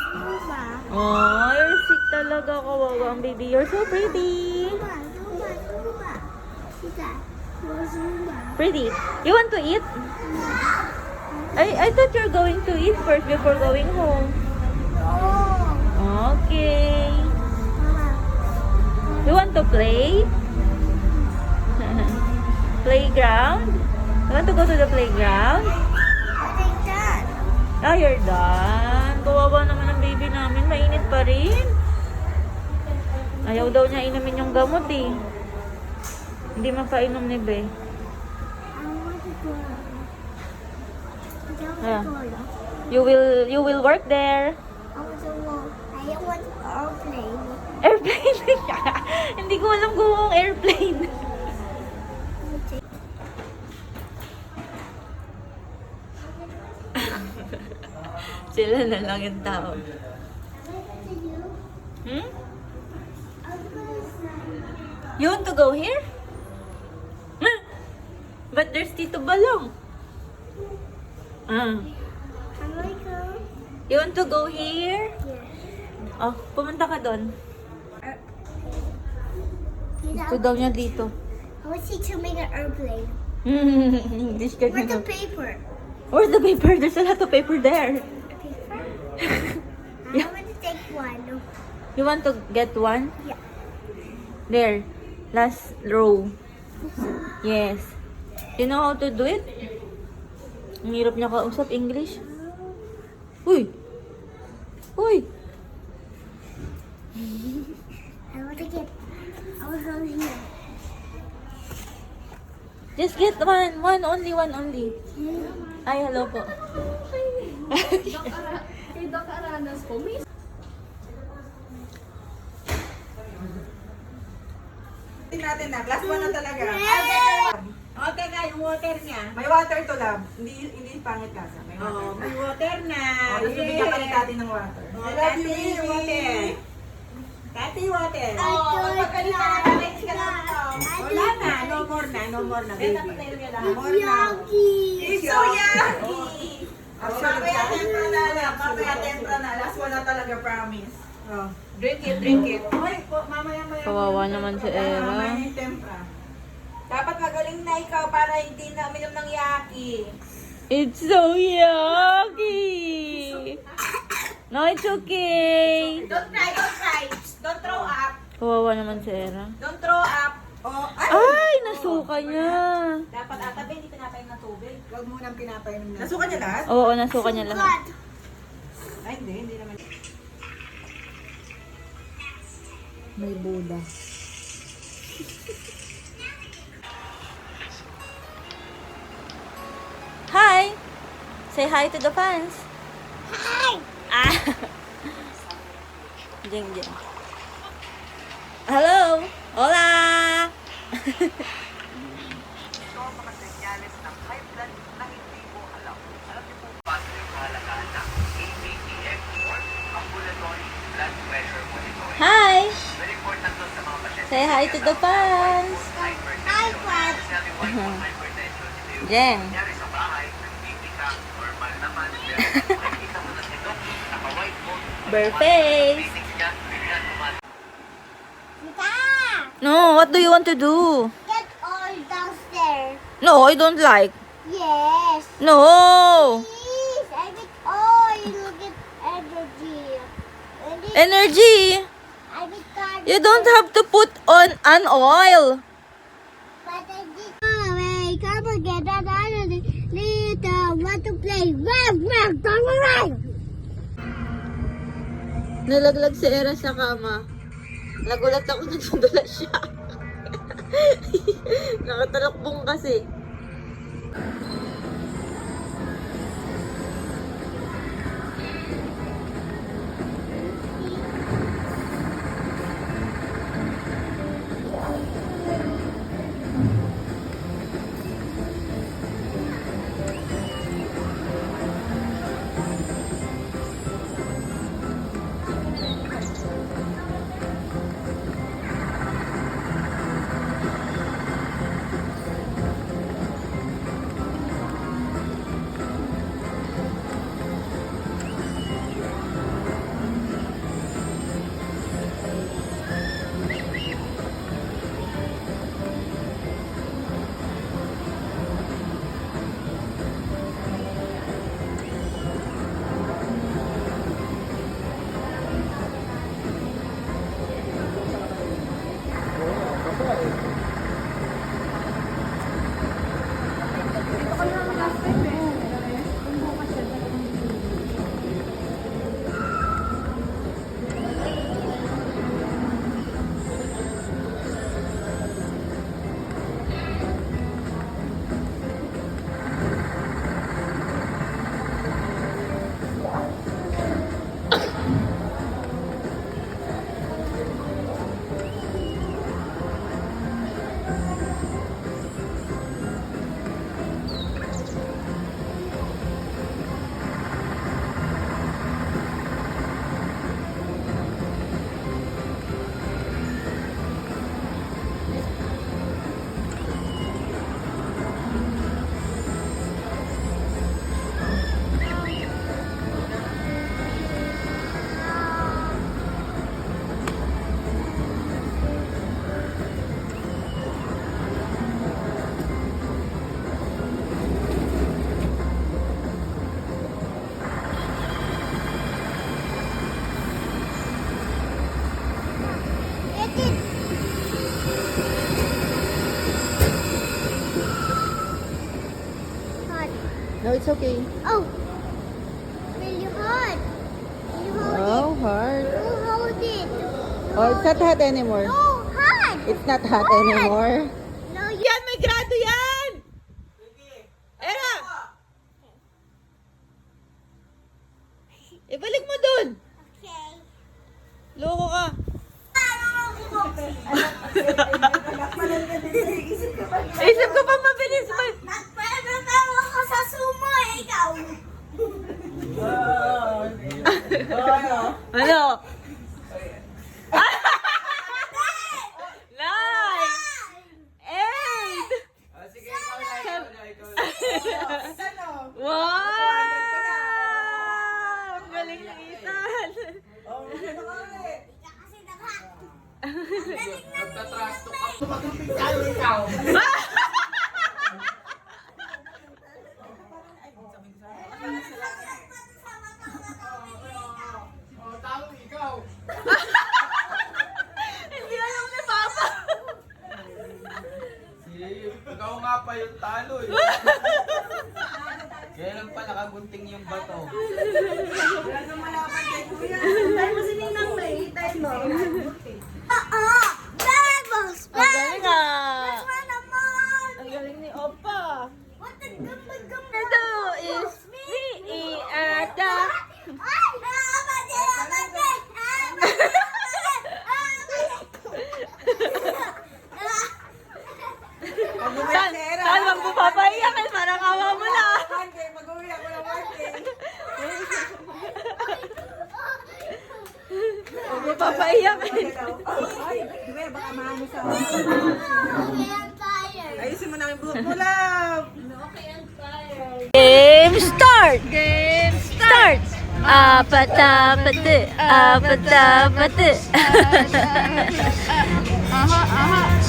Zuma. Oh, you're sick talaga, kawawa ang baby. You're so pretty. Zuma, Zuma, Zuma. See that? Oh, Zuma. Pretty. You want to eat? I thought you're going to eat first before going home. Oh. Okay. Mama. You want to play? Playground? You want to go to the playground? Oh, you're done. Kawawa naman ang baby namin. Mainit pa rin. Ayaw daw niya inumin yung gamot eh. Hindi mapainom ni Be. Ah. You will work there. I want airplane. Airplane? Hindi ko alam kung airplane. Sila na lang yung tao. Hmm? You want to go here? Huh? But there's Tito Balong. Ah. You want to go here? Oh, pumunta ka doon. Gusto daw niya dito. I want you to make an airplane. English ka With the na. paper. Where's the paper? There's a lot of paper there. Paper? I want to take one. You want to get one? Yeah. There. Last row. Yes. You know how to do it? Ang hirap niya kausap English. Uy! Uy! I want to get. I want to go here. Just get one. One only. Ay, hello po. Natin na. Class 1 na talaga. Okay nga, yung water niya. May water to, lab. Hindi pangit kasa. May water. Oh, may water na. Tapos bibigyan ka ni Tati ng water. Oh, I love you, Tati, baby. water. Tati, water. Oh, magpapalita ka na, next ka na. Wala na, no more na, baby. No more na. It's so yucky! Papaya tempra na lang. Papaya tempra na. Last one na talaga, promise. Oh. Drink it. Hoy, mamaya. Kawawa naman si Era. Mamaya yung tempra. Dapat magaling na ikaw para hindi na uminom ng yaki. It's so yucky! No, it's okay. Don't cry. Don't throw up. Kawawa naman si Era. Don't throw up. Oh, Ay, nasuka niya. Dapat atabi, hindi pinapainom ng tubig. Huwag mo nang pinapainom na. Nasuka niya lahat? Oo, nasuka niya lahat. Ay, hindi naman. May Buddha. Hi! Say hi to the fans. Hi! Ah! Jeng. Hello! Hola! Hi! Say hi to the fans. Hi, Quad. Jen. Birthday. No, what do you want to do? Get all downstairs. No, I don't like. Yes. No. Please, I get all. You get energy. Energy. I get card. You don't have to put on an oil. But I did. Oh, wait, come again. Later, want to play. Nalaglag si Era sa kama. Nagulat ako nagsudulas siya. Nakatalakbong kasi. No, it's okay. Oh, really hard. You hold Oh, hard. it. You hold it. Oh, it's not hot anymore. No, hard. It's not hot anymore. No, you. Yan, may grado yan! Era! Ibalik mo dun! Okay. Loko ka. Isip ko pa mabilis pa. Nagpapatawa ko sa sumo, ikaw. Ano? Nine! Eight! Wow! Ang galing ni Ethan! Kasi dapat. Hindi alam ni Papa! Ikaw nga pa yung talo eh. Kaya lang pa nakagunting yung bato. Bubbles. Ang galing ah! Ano naman? Ang galing ni Opa! What the gum? Ito is me, Ata! Saan mo papaiyak eh? Parang awa mo na! Mag-uwi ako ng working. Huwag mo papaiyak eh! Ay, di ba, baka maano sa... Ayusin mo na yung buhok mo, love. Game start! Game start! Apat-apate, apat-apate.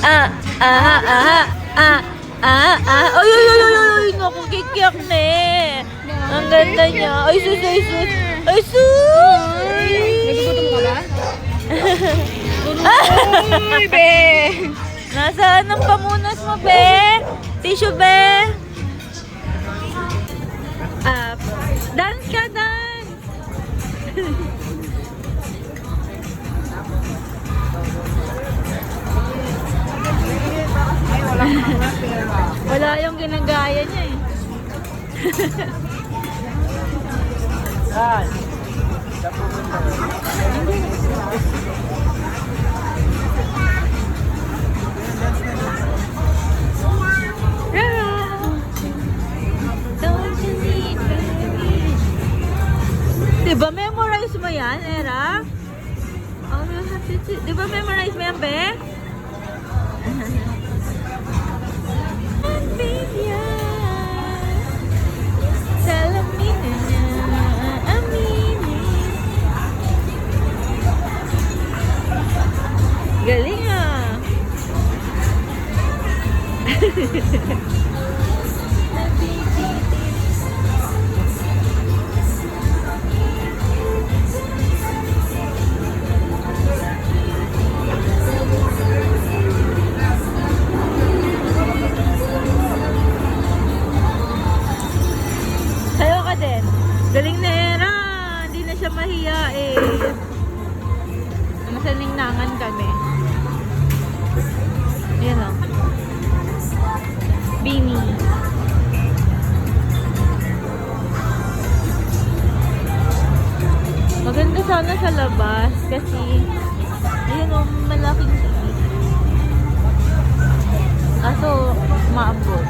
Ay, ay, ay, ay, ay, naku, kikiyak na eh. Ang ganda niya. Ay, sus, ay, sus. Ay, sus! Nagugutom ka ba? Uy, be! Nasaan ang pamunas mo, be? Tissue, be? Dance ka, dance! Wala yung ginagaya niya eh. Don't you need baby? Diba memorize mo yan, Era? All you have to do. Diba memorize mo yan, Be? Galing ah! Sayo ka din. Galing na Era. Hindi na siya mahiya eh. Nasa ningnangan kami. Ayan o. Beanie. Maganda sana sa labas kasi ayan o, malaking TV. Kaso, maabot.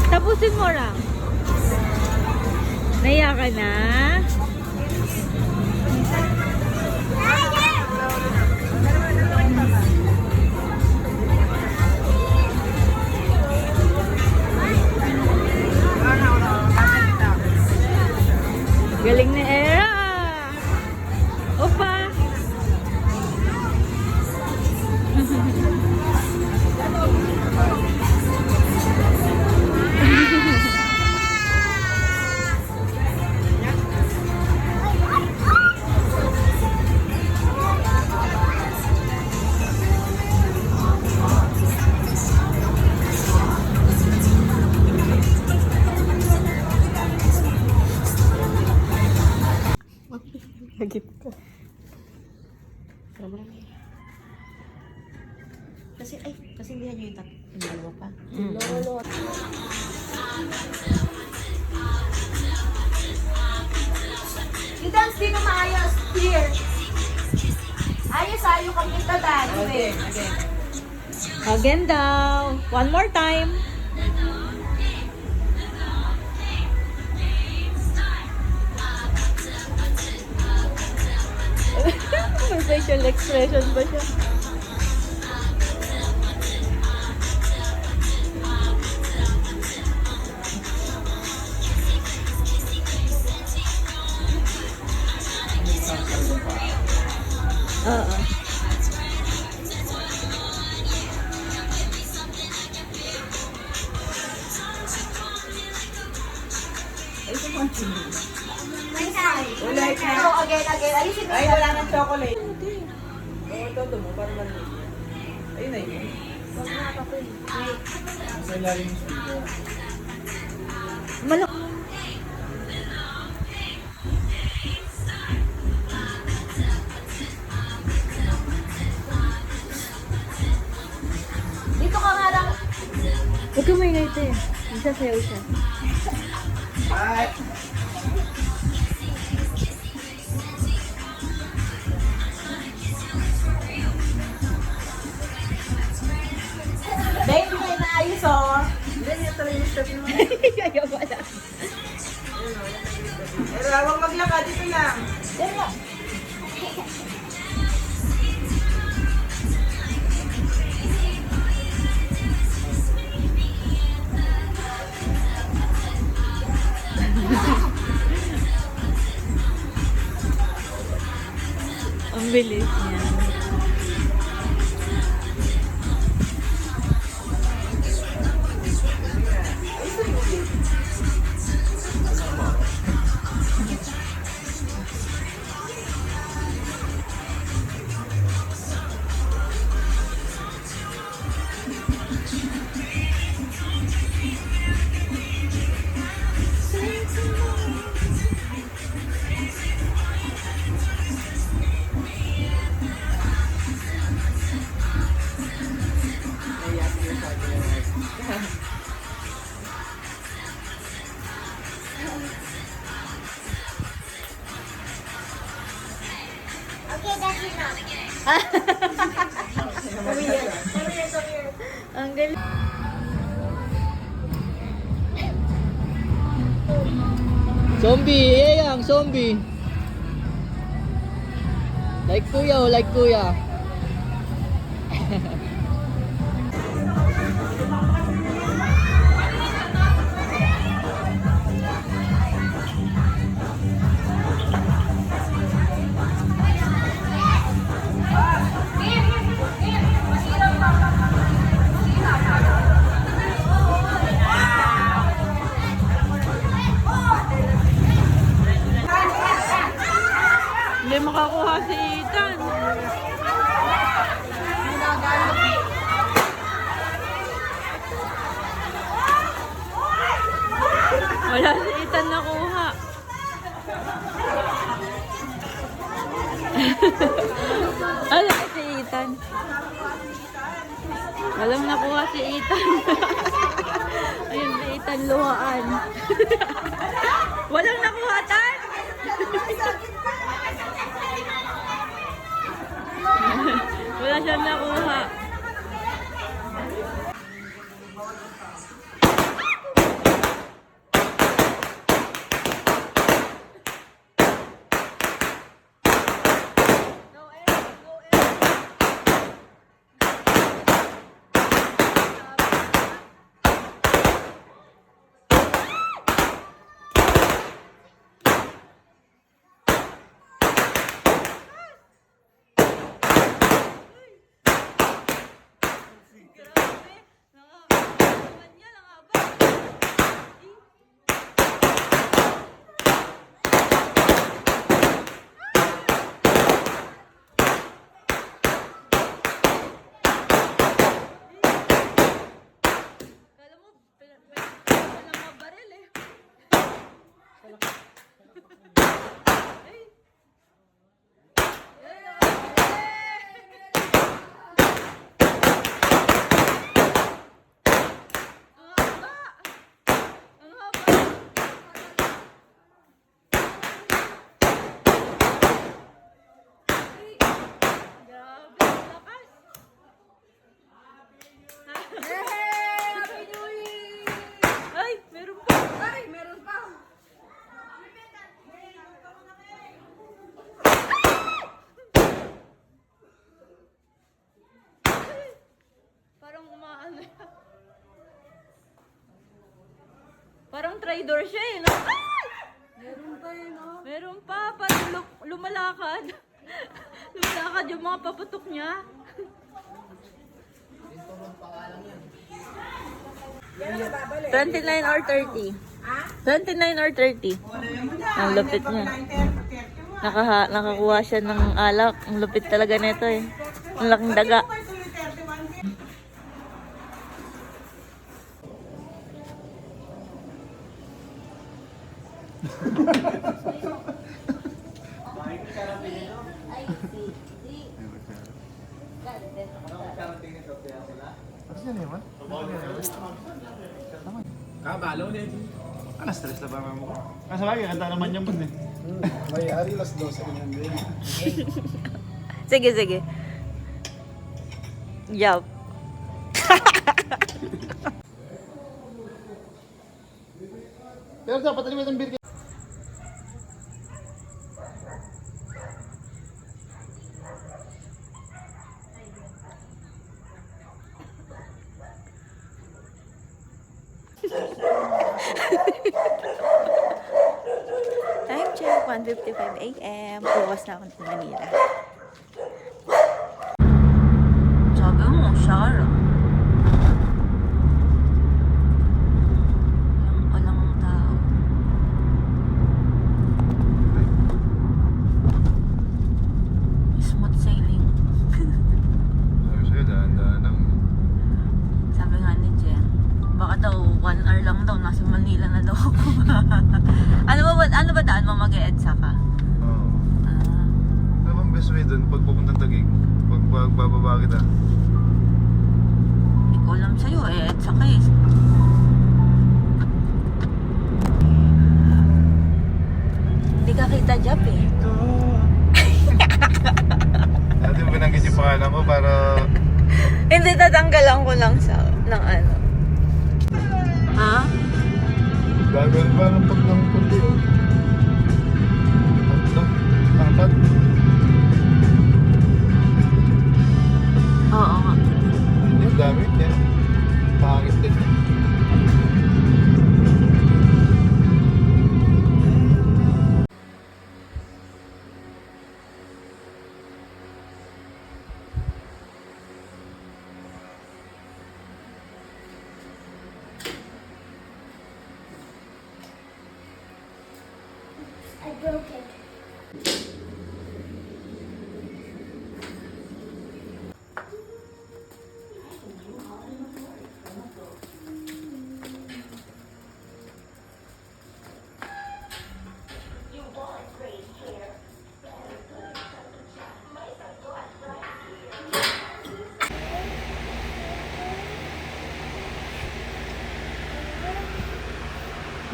Tapusin mo lang. Naiya ka na? Galing na Era! Opa! Sagip ka. Kasi hindi nyo yung dalawa pa. I-dance din na maayos. Here. Ayos, ayaw kang kita-dance. Okay, okay. Again daw. One more time. May facial expression ba siya? Oo. Ulit na. So, again. Alisin mo. Ay, wala nang chocolate. Oo, todo mo. Para maliit. Ayun na yun. Sa ilalim ng speaker. Malak. Dito ka nga lang. Huwag ka may ngayon eh. Isasayaw siya. Ay! Dahil hindi kayo naayos, oh. Hindi niya talaga yung step mo. Kaya pala. Pero huwag maglakad. Dito lang. Dahil nga. Ang bilis niya. Okay, that's enough. Ang galing. Zombie, yang zombie. Like kuya, oh, like kuya. Hindi makakuha si Ethan. Wala si Ethan nakuha. Wala si Ethan. Walang nakuha si Ethan. Ayun si Ethan luhaan. Walang nakuha, Tan! Wala siyang nakuha. Parang traitor siya eh, no? Ay! Meron pa eh, no? Meron pa. Parang lumalakad. Lumalakad yung mga paputok niya. 29 or 30? 29 or 30? Ang lupit niya. Nakakuha siya ng alak. Ang lupit talaga nito eh. Ang laking daga. Kabalo niya ito. Alas stress na ba mo? Kasi bagay, kanta naman yung bun eh. May ari las 12 yan din. Sige, sige. Yup. Pero dapat alam mo itong beer. Time check, 1:55 a.m. Bukas na ako ng Manila. Sabi mo, Shara. Walang tao. Smooth sailing. Sabi sa'yo, dahan-dahan lang. Sabi nga ni Jen, baka daw 1 hour lang daw, nasa Manila na daw ako. ano ba daan mo mag-e-EDSA ka? Oo. Ano bang best way dun pag pupuntang Taguig? Pag bababa kita? Hindi ko alam sa'yo, EDSA ka eh. Hindi ka kita job eh. Dati binanggit yung pangalan ko para... Hindi, tatanggalan ko lang sa, ng ano. Ha? Gagawin pa ng pag ng pundi oh. 3, 4. Oo nga. Hindi, dami yan. Pangit din. I broke it.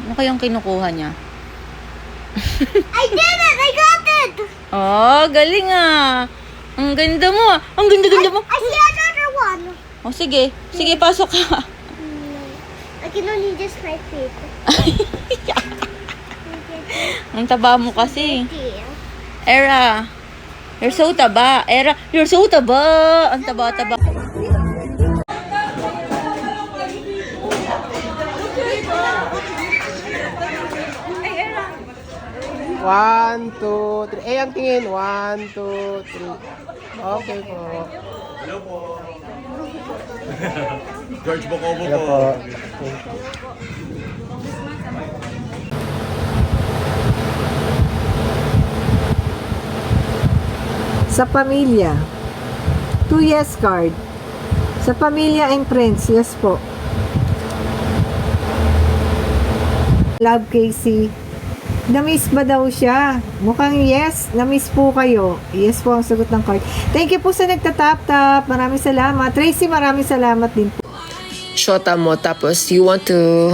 Ano kayong kinukuha niya? I did it! I got it! Oh, galing ah. Ang ganda mo ah. Ang ganda mo. I see another one. Oh, sige. Sige, pasok ka. I can only just my feet. Ang taba mo kasi. Dear. Era, you're so taba. Era, you're so taba. Ang taba-taba. Ay, Era. 1, 2, 3. Eh, ang tingin. 1, 2, 3. Okay po. Hello po. George Bocobo Hello po. po. Sa pamilya. 2 yes card. Sa pamilya and friends, yes po. Love Casey. Na-miss ba daw siya? Mukhang yes. Na-miss po kayo. Yes po ang sagot ng card. Thank you po sa nagtatap-tap. Maraming salamat. Tracy, maraming salamat din po. Shota mo, tapos you want to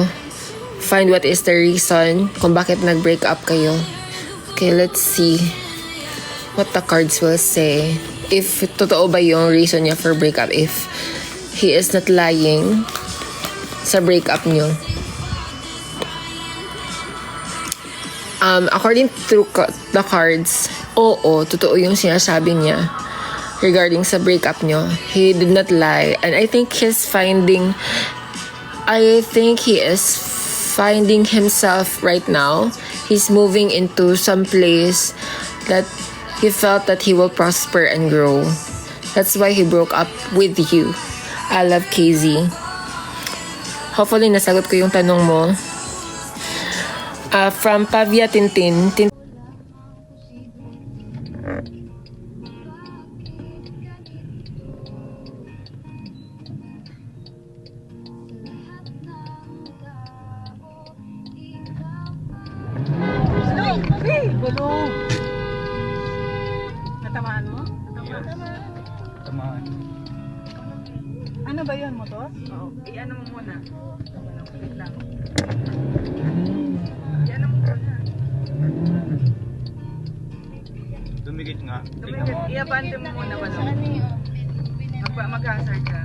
find what is the reason kung bakit nag-break up kayo. Okay, let's see what the cards will say. If totoo ba yung reason niya for breakup, if he is not lying sa breakup niyo. According to the cards, oo, totoo yung sinasabi niya regarding sa breakup niyo. He did not lie. And I think he is finding himself right now. He's moving into some place that he felt that he will prosper and grow. That's why he broke up with you. I love KZ. Hopefully, nasagot ko yung tanong mo. From Pavia Tintin. Gulong! Natamaan mo? Tamaan. Ano ba yun, motor? Oo. I-ano mo muna. Wait lang. I-ano mo muna. Dumikit nga. Dumikit. I-abante mo muna. Mag-hazard ka.